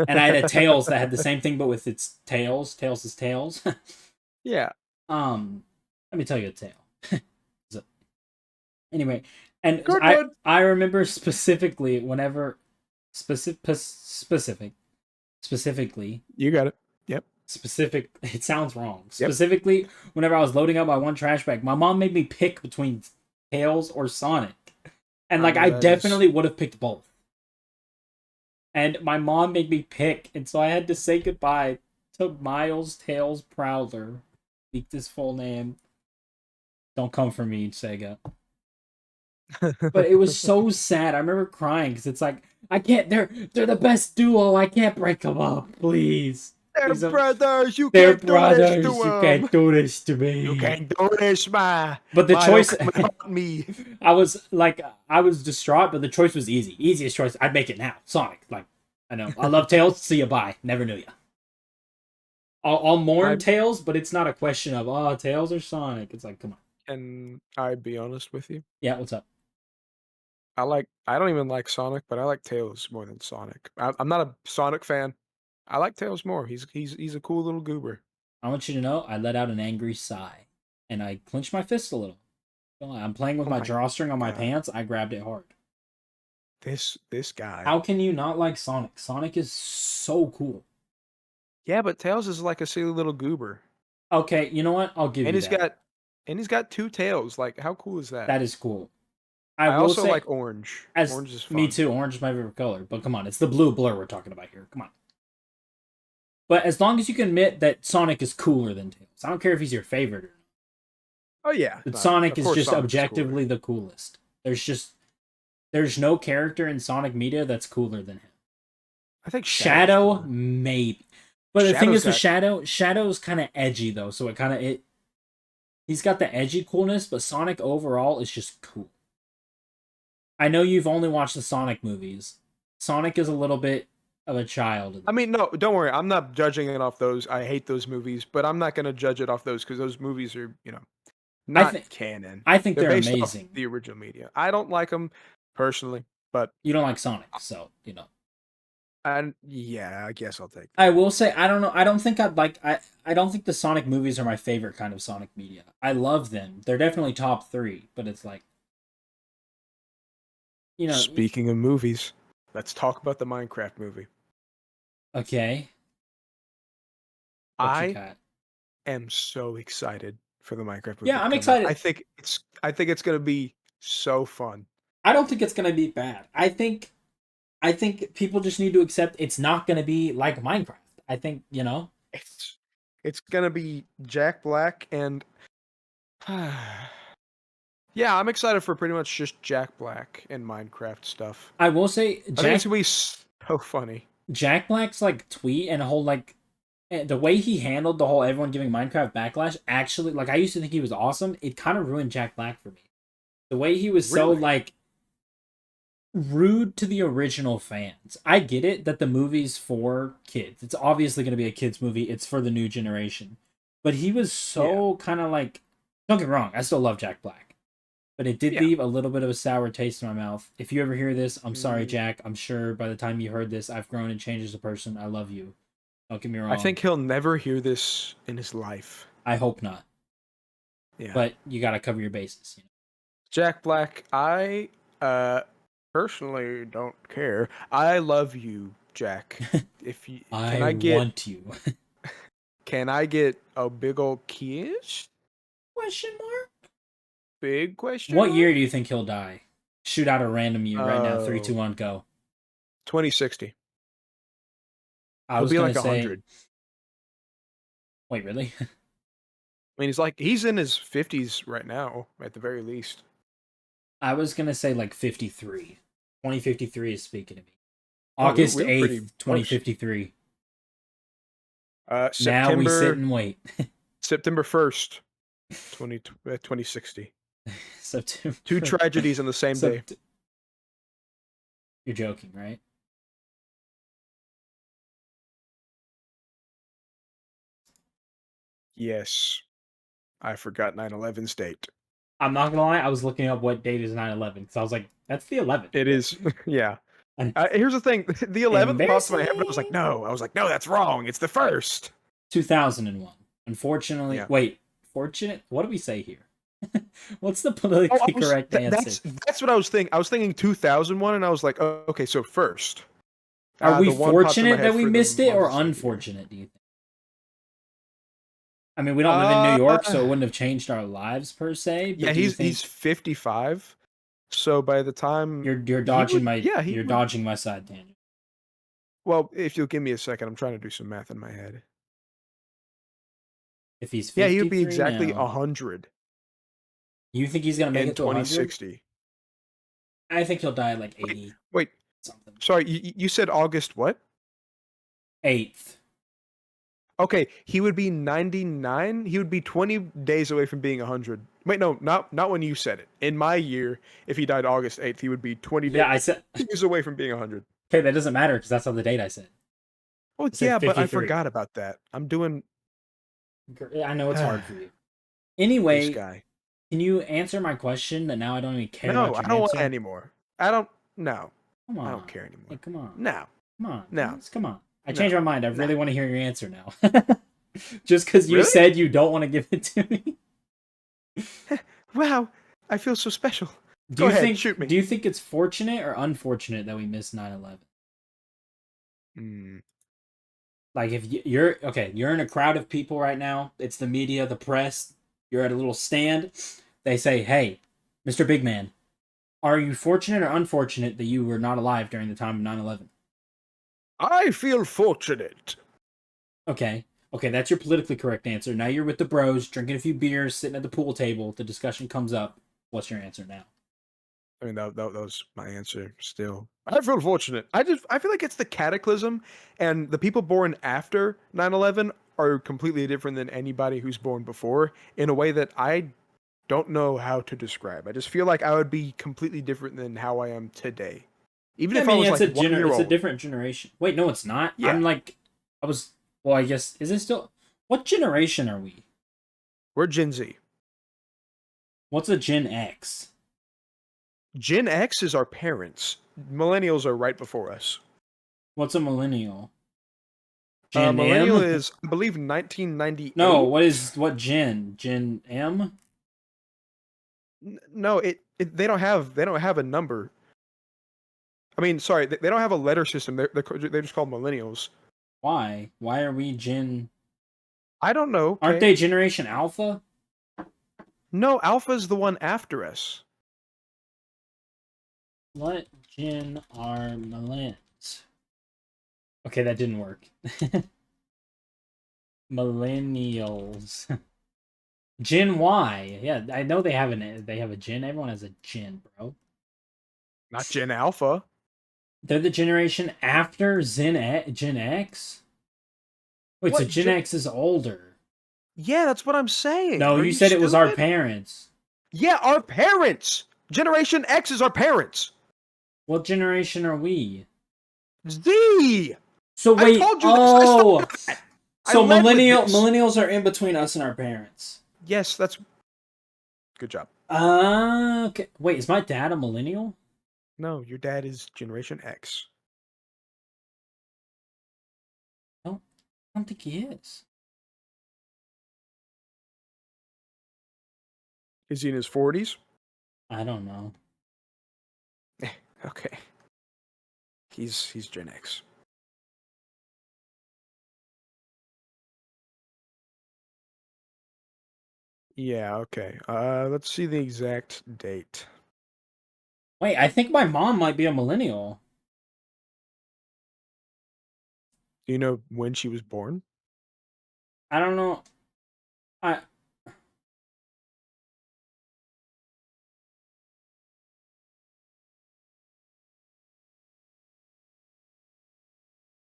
And I had a Tails that had the same thing, but with its tails. Tails' tails. Yeah. Let me tell you a tale. Anyway, and Good I remember specifically whenever specifically You got it. Yep. it sounds wrong. Yep. Specifically, whenever I was loading up my 1 trash bag, my mom made me pick between Tails or Sonic. And like I definitely would have picked both. And my mom made me pick, and so I had to say goodbye to Miles Tails Prowler. Speak his full name. Don't come for me, Sega. But it was so sad. I remember crying because it's like I can't. They're the best duo. I can't break them up, please. They're brothers. You They're can't brothers. do this to You them. can't do this to me. You can't do this, man. But the choice. me. I was distraught, but the choice was easy. Easiest choice. I'd make it now. Sonic. Like I know. I love Tails. See you. Bye. Never knew ya. I'll mourn Tails, but it's not a question of Tails or Sonic. It's like, come on. Can I be honest with you? Yeah, what's up? I don't even like Sonic, but I like Tails more than Sonic. I'm not a Sonic fan. I like Tails more. He's a cool little goober. I want you to know I let out an angry sigh, and I clenched my fist a little. I'm playing with my drawstring on my pants. I grabbed it hard. This guy. How can you not like Sonic? Sonic is so cool. Yeah, but Tails is like a silly little goober. Okay, you know what? I'll give you that. And he's got 2 tails. Like, how cool is that? That is cool. I also like orange. Orange is fun. Me too. Orange is my favorite color. But come on, it's the blue blur we're talking about here. Come on. But as long as you can admit that Sonic is cooler than Tails, I don't care if he's your favorite or not. Oh yeah. But Sonic is just objectively the coolest. There's no character in Sonic media that's cooler than him. I think Shadow maybe. But the thing is with Shadow's kind of edgy though, so he's got the edgy coolness, but Sonic overall is just cool. I know you've only watched the Sonic movies. Sonic is a little bit of a child. I mean, no, don't worry. I'm not judging it off those. I hate those movies, but I'm not going to judge it off those because those movies are, not canon. I think they're based amazing. Off the original media. I don't like them personally, but you don't like Sonic, so And yeah, I guess I'll take that. I will say I don't know. I don't think I don't think the Sonic movies are my favorite kind of Sonic media. I love them. They're definitely top 3, but it's like Speaking of movies, let's talk about the Minecraft movie. Okay. I am so excited for the Minecraft movie. Yeah, I'm excited. I think it's going to be so fun. I don't think it's going to be bad. I think people just need to accept it's not going to be like Minecraft. I think, It's going to be Jack Black and Yeah, I'm excited for pretty much just Jack Black and Minecraft stuff. I will say, I think Jack it's gonna be so funny. Jack Black's like tweet and whole like the way he handled the whole everyone giving Minecraft backlash. Actually, like I used to think he was awesome. It kind of ruined Jack Black for me. The way he was so Really? like rude to the original fans. I get it that the movie's for kids. It's obviously going to be a kids movie. It's for the new generation. But he was so kind of like, don't get me wrong, I still love Jack Black. But it did leave a little bit of a sour taste in my mouth. If you ever hear this, I'm sorry, Jack. I'm sure by the time you heard this, I've grown and changed as a person. I love you. Don't get me wrong. I think he'll never hear this in his life. I hope not. Yeah. But you got to cover your bases. You know? Jack Black, I personally don't care. I love you, Jack. If you want you. Can I get a big old kiss? Question mark? Big question. What mark? year do you think he'll die? Shoot out a random year right now. 3, 2, 1, go. 2060. I was He'll be gonna like say 100. Wait, really? I mean, he's in his 50s right now, at the very least. I was gonna say like 53. 2053 is speaking to me. Oh, August we're pretty 8th, 2053. September, Now we sit and wait. September 1st, 2060. September. 2 tragedies on the same day. You're joking, right? Yes. I forgot 9/11's date. I'm not gonna lie, I was looking up what date is 9/11 because I was like, that's the 11th. It is, yeah. Here's the thing: the 11th popped in my head, but I was like, no, that's wrong. It's the 1st. 2001. Unfortunately, wait. Fortunate? What do we say here? What's the Oh, politically correct answer? That's what I was thinking. I was thinking 2001, and I was like, oh, okay, so 1st. Are we the one popped in my fortunate head that we for the missed it, or months of the year. unfortunate? Do you think? I mean, we don't live in New York, so it wouldn't have changed our lives per se. But Yeah, do you he's 55. So by the time you're dodging would, dodging my side, Daniel. Well, if you'll give me a second, I'm trying to do some math in my head. If he's 53 he would be exactly now, 100. You think he's gonna make it to 2060? I think he'll die at like 80. Wait, something. Sorry, you said August what? 8th. Okay, he would be 99. He would be 20 days away from being 100. Wait, no, not when you said it. In my year, if he died August 8th, he would be 20 days. Yeah, I said days away from being 100. Okay, that doesn't matter because that's on the date I said. Well, yeah, but I forgot about that. I'm doing. I know it's hard for you. Anyway, This guy. Can you answer my question that now I don't even care No, about your I don't answer? want anymore. I don't. No. Come on. I don't care anymore. Hey, come on. No. Come on. No. Come on. I No. changed my mind. I No. really want to hear your answer now. Just because you Really? said you don't want to give it to me. Wow, I feel so special. Do you think? Shoot me. Do you think it's fortunate or unfortunate that we missed 9/11? Like if you're you're in a crowd of people right now. It's the media, the press. You're at a little stand. They say, "Hey, Mr. Big Man, are you fortunate or unfortunate that you were not alive during the time of 9/11?" I feel fortunate. Okay, that's your politically correct answer. Now you're with the bros, drinking a few beers, sitting at the pool table. The discussion comes up. What's your answer now? I mean, that was my answer still. I feel fortunate. I feel like it's the cataclysm, and the people born after 9/11 are completely different than anybody who's born before in a way that I don't know how to describe. I just feel like I would be completely different than how I am today. Even if I was like 1 year old. It's a different generation. Wait, no, it's not. Yeah. Well, I guess, is it still, what generation are we? We're Gen Z. What's a Gen X? Gen X is our parents. Millennials are right before us. What's a millennial? Gen millennial M? is, I believe, 1998. No, what gen? Gen M? No, they don't have a number. I mean, sorry, they don't have a letter system. They're just called millennials. Why? Why are we Gen? I don't know. Aren't they Generation Alpha? No, Alpha's the one after us. What gen are millennials? Okay, that didn't work. Millennials. Gen Y. Yeah, I know they have a Gen. Everyone has a Gen, bro. Not Gen Alpha. They're the generation after Gen X. Wait, so What, Gen X is older. Yeah, that's what I'm saying. No, Are you you said it was our stupid? parents. Yeah, our parents. Generation X is our parents. What generation are we? Z. So I wait, told you this. I oh, started that. I so led with this. millennials are in between us and our parents. Yes, that's good job. Okay. Wait, is my dad a millennial? No, your dad is Generation X. No, I don't think he is. Is he in his 40s? I don't know. Okay. He's Gen X. Yeah, okay. Let's see the exact date. Wait, I think my mom might be a millennial. Do you know when she was born? I don't know. I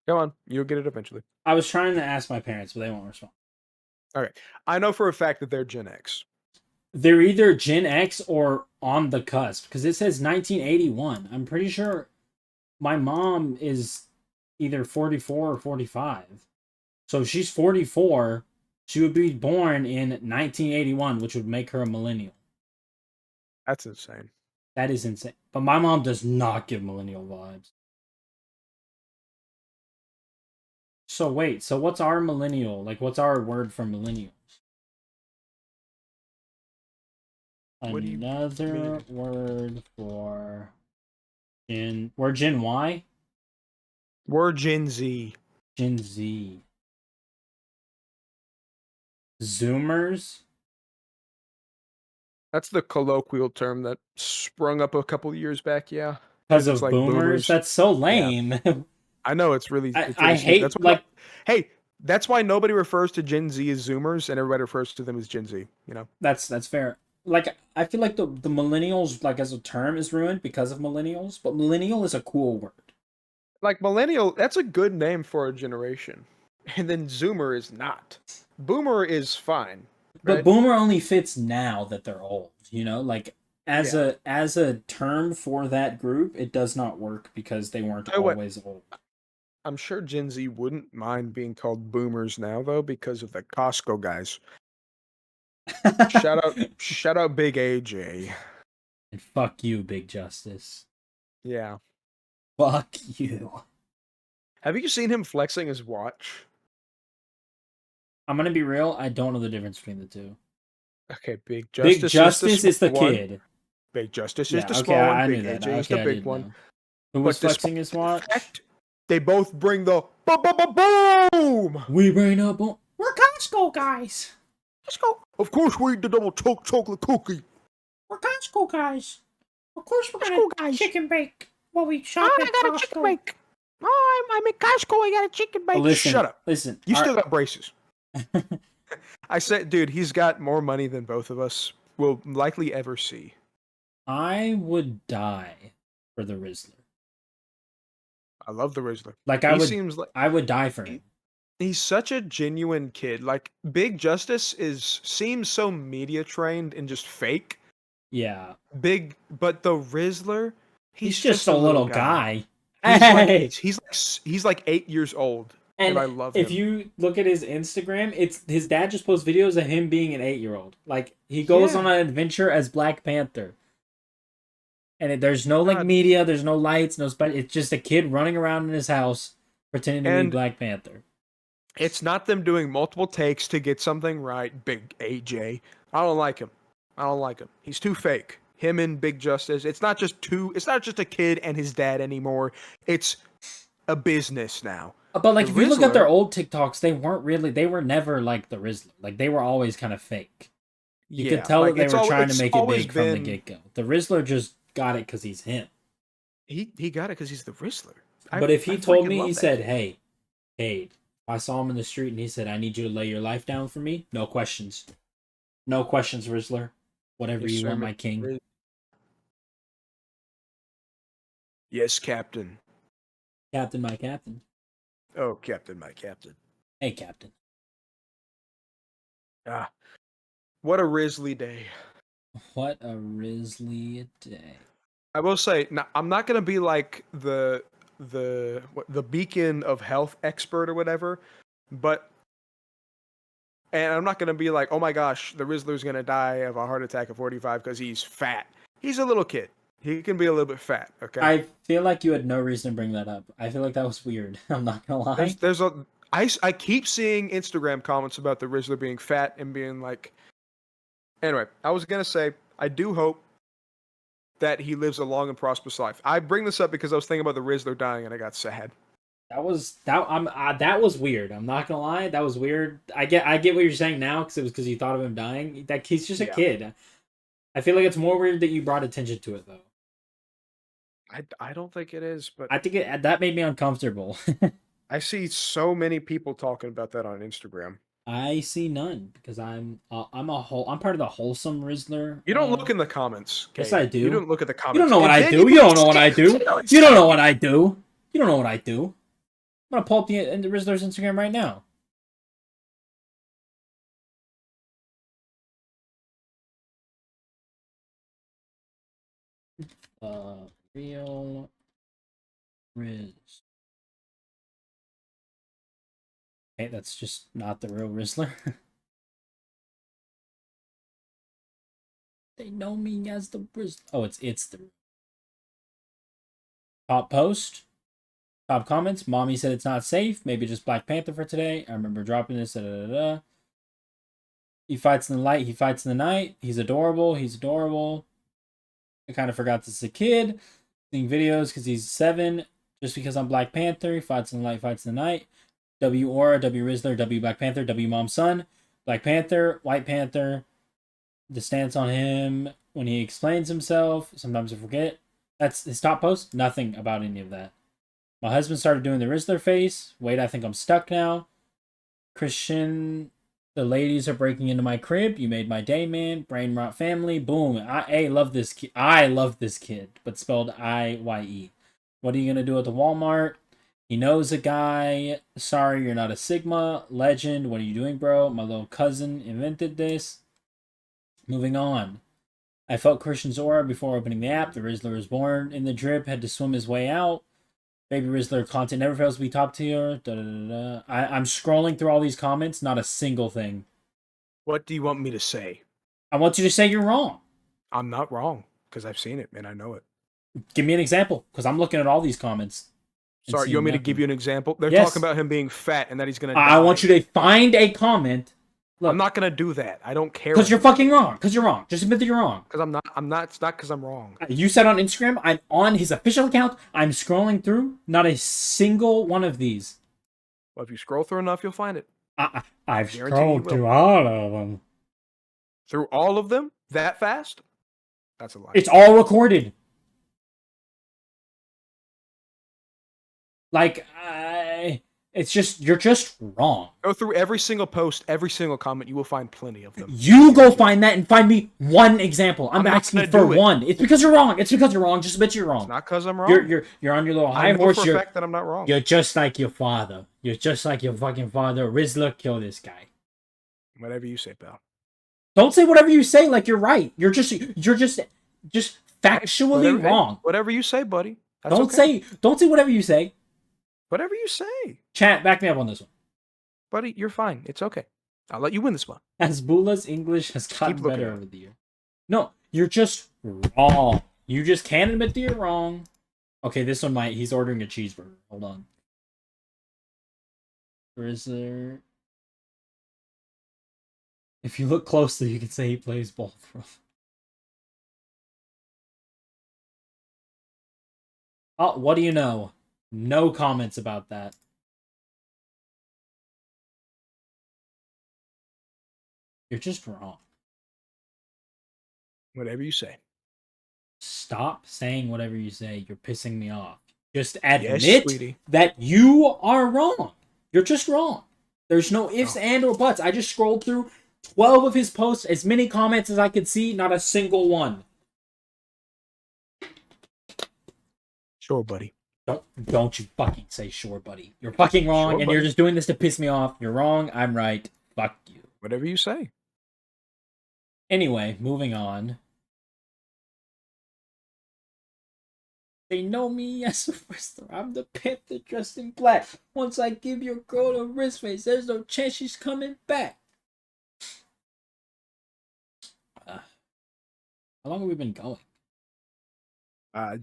Come on, you'll get it eventually. I was trying to ask my parents, but they won't respond. Okay. I know for a fact that they're Gen X. They're either Gen X or on the cusp because it says 1981. I'm pretty sure my mom is either 44 or 45. So if she's 44, she would be born in 1981, which would make her a millennial. That's insane. That is insane. But my mom does not give millennial vibes. So wait, so what's our millennial? Like, what's our word for millennials? What do you Another mean? word for Gen. We're Gen Y? We're Gen Z. Gen Z. Zoomers? That's the colloquial term that sprung up a couple years back, yeah. Because It's of like boomers? boomers. That's so Yeah. lame. I know it's really I stupid. hate, That's why like, hey, that's why nobody refers to Gen Z as Zoomers and everybody refers to them as Gen Z, you know. that's fair. Like, I feel like the millennials, like, as a term is ruined because of millennials, but millennial is a cool word. Like millennial, that's a good name for a generation. And then Zoomer is not. Boomer is fine. But Right? boomer only fits now that they're old, you know? Like, Yeah. as a term for that group, it does not work because they weren't Tell you what, always old. I'm sure Gen Z wouldn't mind being called boomers now though because of the Costco guys. Shout out Big AJ. And fuck you, Big Justice. Yeah. Fuck you. Have you seen him flexing his watch? I'm gonna be real, I don't know the difference between the two. Okay, Big Big Justice Justice is the one. kid. Big Justice is Yeah, the okay, small one. I Big knew that. AJ is Okay, the I big didn't one. know. Who was But flexing his watch? fact, they both bring the boom. We bring up. We're Costco guys. Let's go. Of course, we eat the double chocolate cookie. We're Costco guys. Of course, we're Let's gonna go, guys. chicken bake while we shop at I got Costco. a chicken bake. Oh, I'm at Costco. I got a chicken bake. Listen, Shut up. Listen, You still got braces. I said, dude, he's got more money than both of us will likely ever see. I would die for the Rizzler. I love the Rizzler. Like I would die for him. He's such a genuine kid. Like Big Justice seems so media trained and just fake. Yeah. But the Rizzler, He's just a little guy. Hey. He's like 8 years old. And I love him. If you look at his Instagram, it's his dad just posts videos of him being an 8-year-old. Like he goes on an adventure as Black Panther. And there's no like media, there's no lights, it's just a kid running around in his house pretending to be Black Panther. It's not them doing multiple takes to get something right, Big AJ. I don't like him. He's too fake. Him and Big Justice. It's not just a kid and his dad anymore. It's a business now. But like if you look at their old TikToks, they were never like the Rizzler. Like they were always kind of fake. You could tell that they were trying to make it big from the get-go. The Rizzler just got it because he's him. He got it because he's the Rizzler. But if he told me, he said, hey, I saw him in the street and he said, I need you to lay your life down for me, no questions. No questions, Rizzler. Whatever Yes, you sir, want, my Mr. king. Riz. Yes, Captain. Captain, my captain. Oh, Captain, my Captain. Hey, Captain. Ah, what a Rizzly day. What a Rizzly day. I will say, I'm not gonna be like the beacon of health expert or whatever, but and I'm not gonna be like, oh my gosh, the Rizzler's gonna die of a heart attack at 45 because he's fat. He's a little kid. He can be a little bit fat. Okay. I feel like you had no reason to bring that up. I feel like that was weird. I'm not gonna lie. I keep seeing Instagram comments about the Rizzler being fat and being like. Anyway, I was gonna say I do hope that he lives a long and prosperous life. I bring this up because I was thinking about the Rizzler dying and I got sad. That was weird. I'm not gonna lie. That was weird. I get what you're saying now because it was because you thought of him dying. That he's just a kid. I feel like it's more weird that you brought attention to it though. I don't think it is, but I think that made me uncomfortable. I see so many people talking about that on Instagram. I see none because I'm part of the wholesome Rizzler. You don't look in the comments. Okay? Yes, I do. You don't look at the comments. You don't know what I do. You don't know what I do. You don't know what I do. You don't know what I do. I'm gonna pull up the Rizzler's Instagram right now. Real Riz. Hey, that's just not the real Rizzler. They know me as the Rizzler. Oh, it's the top post. Top comments. Mommy said it's not safe. Maybe just Black Panther for today. I remember dropping this. He fights in the light. He fights in the night. He's adorable. He's adorable. I kind of forgot this is a kid. Seeing videos because he's 7. Just because I'm Black Panther. He fights in the light. Fights in the night. W Aura. W Rizzler. W Black Panther. W Mom's son. Black Panther. White Panther. The stance on him when he explains himself. Sometimes I forget. That's his top post. Nothing about any of that. My husband started doing the Rizzler face. Wait, I think I'm stuck now. Christian, the ladies are breaking into my crib. You made my day, man. Brain rot family. Boom. I love this kid. I love this kid, but spelled IYE. What are you gonna do at the Walmart? He knows a guy. Sorry, you're not a Sigma. Legend. What are you doing, bro? My little cousin invented this. Moving on. I felt Christian's aura before opening the app. The Rizzler was born in the drip. Had to swim his way out. Baby Rizzler content never fails to be top tier. I'm scrolling through all these comments. Not a single thing. What do you want me to say? I want you to say you're wrong. I'm not wrong because I've seen it and I know it. Give me an example because I'm looking at all these comments. Sorry, you want me to give you an example? They're Yes. talking about him being fat and that he's going to die. I want you to find a comment. Look, I'm not going to do that. I don't care. because you're fucking wrong. Because you're wrong. Just admit that you're wrong. Because I'm not. It's not because I'm wrong. You said on Instagram, I'm on his official account. I'm scrolling through. Not a single one of these. Well, if you scroll through enough, you'll find it. I've Guarantee you scrolled will. through all of them. Through all of them? That fast? That's a lie. It's all recorded. Like, it's just, you're just wrong. Go through every single post, every single comment. You will find plenty of them. You go find that and find me one example. I'm not asking gonna for do it. one. It's because you're wrong. It's because you're wrong. Just admit you're wrong. It's not because I'm wrong. You're on your little high I know horse. for a fact that I'm not wrong. You're just like your father. You're just like your fucking father. Rizzler, kill this guy. Whatever you say, pal. Don't say whatever you say like you're right. You're just factually Whatever, wrong. Whatever you say, buddy. That's Don't okay. say whatever you say. Whatever you say. Chat, back me up on this one. Buddy, you're fine. It's okay. I'll let you win this one. As Bula's English has gotten keep looking better at over the year. No, you're just wrong. You just can't admit that you're wrong. Okay, this one might. He's ordering a cheeseburger. Hold on. Rizzler. If you look closely, you can say he plays ball throw. Oh, what do you know? No comments about that. You're just wrong. Whatever you say. Stop saying whatever you say. You're pissing me off. Just admit sweetie. that you are wrong. You're just wrong. There's no ifs and or buts. I just scrolled through 12 of his posts, as many comments as I could see, not a single one. Sure, buddy. Don't you fucking say sure, buddy. You're fucking wrong, Sure, and buddy. you're just doing this to piss me off. You're wrong, I'm right. Fuck you. Whatever you say. Anyway, moving on. They know me as a Rizzler. I'm the Panther dressed in black. Once I give your girl a wrist face, there's no chance she's coming back. How long have we been going?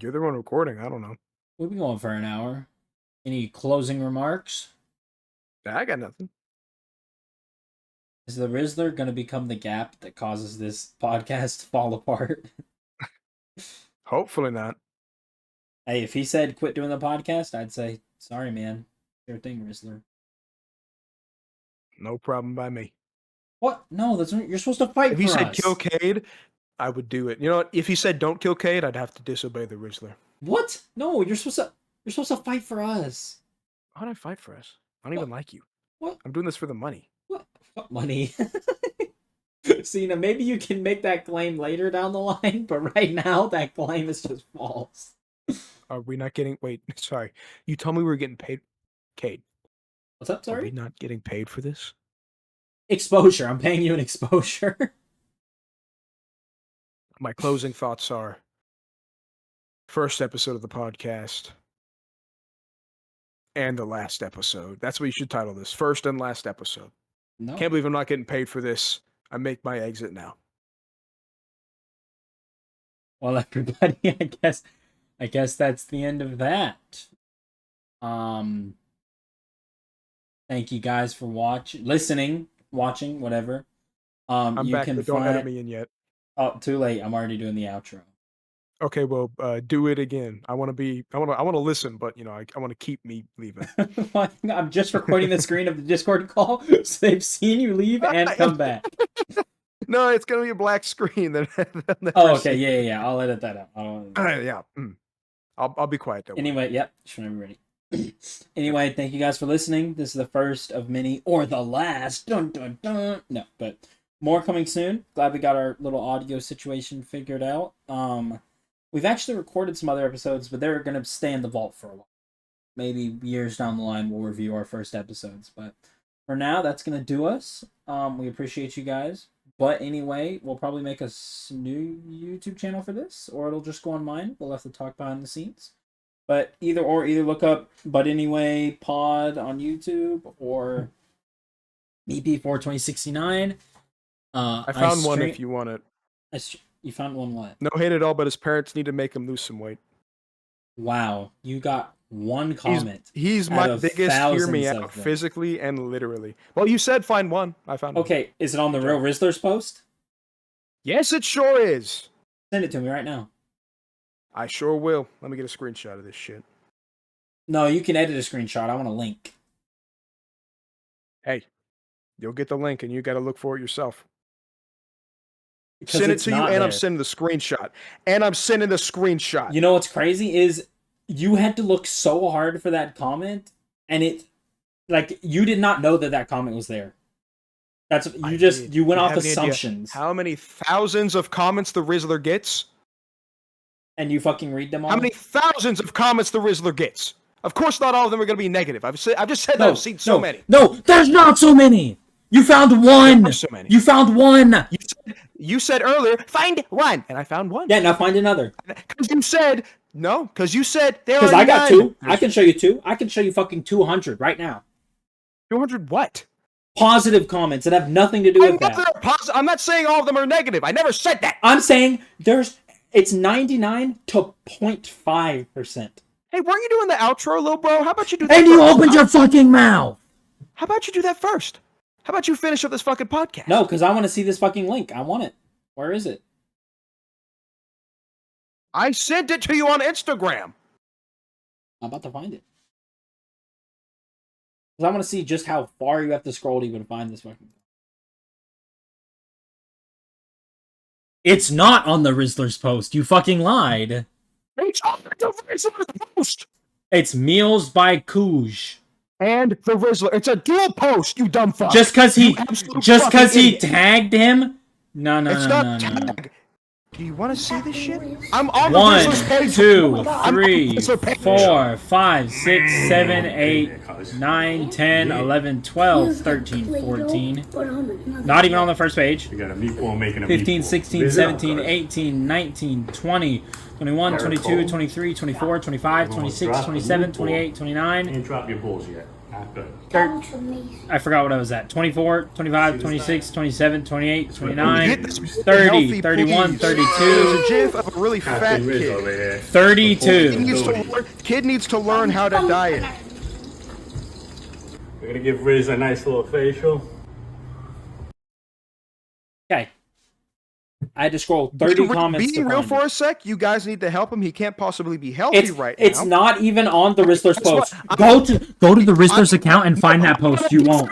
You're the one recording. I don't know. We've been going for an hour. Any closing remarks? I got nothing. Is the Rizzler going to become the gap that causes this podcast to fall apart? Hopefully not. Hey, if he said quit doing the podcast, I'd say, sorry, man. Your thing, Rizzler. No problem by me. What? No, that's you're supposed to fight If for he said us. kill Cade, I would do it. You know what? If he said don't kill Cade, I'd have to disobey the Rizzler. What? No, you're supposed to fight for us. Why would I fight for us? I don't even like you. What? I'm doing this for the money. What money? See, now maybe you can make that claim later down the line, but right now that claim is just false. Are we not getting... Wait, sorry. You told me we were getting paid... Cade, What's up, are we sorry? not getting paid for this? Exposure. I'm paying you an exposure. My closing thoughts are... First episode of the podcast. And the last episode. That's what you should title this. First and last episode. No. Can't believe I'm not getting paid for this. I make my exit now. Well, everybody, I guess that's the end of that. Thank you guys for watching, whatever. I'm you back, can but don't edit find... me in yet. Oh, too late. I'm already doing the outro. Okay, well, do it again. I want to listen, but I want to keep me leaving. I'm just recording the screen of the Discord call, so they've seen you leave and come back. No, it's gonna be a black screen. They'll never Oh, okay, see. yeah. I'll edit that out. Yeah. I'll be quiet though. Anyway, yep. Just whenever you're ready. Anyway, thank you guys for listening. This is the first of many, or the last. Dun dun dun. No, but more coming soon. Glad we got our little audio situation figured out. We've actually recorded some other episodes, but they're gonna stay in the vault for a while. Maybe years down the line, we'll review our first episodes. But for now, that's gonna do us. We appreciate you guys. But anyway, we'll probably make a new YouTube channel for this, or it'll just go on mine. We'll have to talk behind the scenes. But either look up But Anyway Pod on YouTube or EP42069. I found one if you want it. You found one what? No hate at all, but his parents need to make him lose some weight. Wow, you got one comment. He's out my of biggest hear me thousands out of them. physically and literally. Well, you said find one. I found one. Okay, is it on the real Rizzler's post? Yes, it sure is. Send it to me right now. I sure will. Let me get a screenshot of this shit. No, you can edit a screenshot. I want a link. Hey, you'll get the link and you got to look for it yourself. Because Send it it's to you, not and I'm there. sending the screenshot. And I'm sending the screenshot. You know what's crazy is you had to look so hard for that comment, and you did not know that comment was there. You went off have any idea assumptions, how many thousands of comments the Rizzler gets? and you fucking read them all. How many thousands of comments the Rizzler gets? Of course, not all of them are going to be negative. I've just said that I've seen so many. No, there's not so many. You found one. There are so many. You found one. You said earlier, find one, and I found one. Yeah, now find another. Because you said no. Because you said there are Because I got none. two. I can show you two. I can show you fucking 200 right now. 200 what? Positive comments that have nothing to do with that. I'm not saying all of them are negative. I never said that. I'm saying it's 99 to 0.5%. Hey, weren't you doing the outro, little bro? How about you do that And you first? opened your fucking mouth. How about you do that first? How about you finish up this fucking podcast? No, because I want to see this fucking link. I want it. Where is it? I sent it to you on Instagram. I'm about to find it. Because I want to see just how far you have to scroll to even find this fucking. It's not on the Rizzler's post. You fucking lied. It's on the Rizzler's post. It's Meals by Cooge. and the Rizzler. It's a dual post, you dumb fuck. Just because he, You absolute he idiot. tagged him? No, It's not no. tag. Do you want to see this shit? I'm on 1, the Rizzler's page. 2, I'm on 3, the Rizzler page. 4, 5, 6, 7, 8, 9, 10, 11, 12, 13, 14. Not even on the first page. 15, 16, 17, 18, 19, 20, 21, 22, 23, 24, 25, 26, 27, 28, 29. Ain't drop your balls yet. I forgot what I was at. 24, 25, 26, 27, 28, 29, Get this 30, healthy, 31, please. 32. There's a gif of a really fat kid. 32. Kid needs to learn how to diet. We're gonna give Riz a nice little facial. Okay. I had to scroll 30 comments. Being to real find for it. a sec, you guys need to help him. He can't possibly be healthy It's, right now. it's not even on the Rizzler's Guess what? post. Go to the Rizzler's account and find that post. You won't.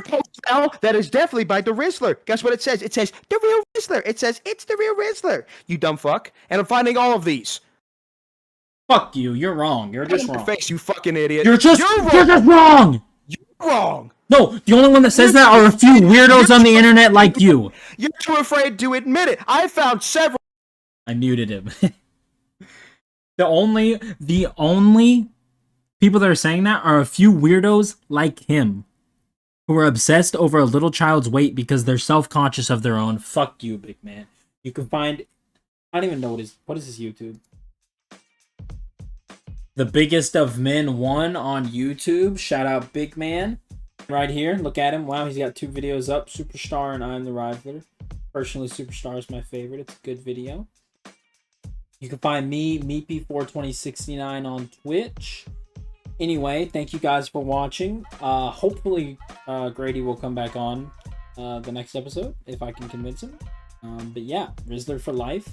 Now, that is definitely by the Rizzler. Guess what it says? It says the real Rizzler. It says it's the real Rizzler. You dumb fuck. And I'm finding all of these. Fuck you. You're wrong. You're just Your wrong. face, you fucking idiot. You're just wrong. wrong. You're wrong. No, the only one that says that are a few weirdos on the internet like you. You're too afraid to admit it. I found several. I muted him. The only people that are saying that are a few weirdos like him who are obsessed over a little child's weight because they're self-conscious of their own. Fuck you, big man. You can find, I don't even know what is his YouTube? The Biggest of Men 1 on YouTube. Shout out big man. Right here, look at him. Wow, he's got 2 videos up. Superstar and I'm the Rizzler. Personally, Superstar is my favorite. It's a good video. You can find me, Meepy42069 on Twitch. Anyway, thank you guys for watching. Hopefully, Grady will come back on the next episode if I can convince him. But yeah, Rizzler for life.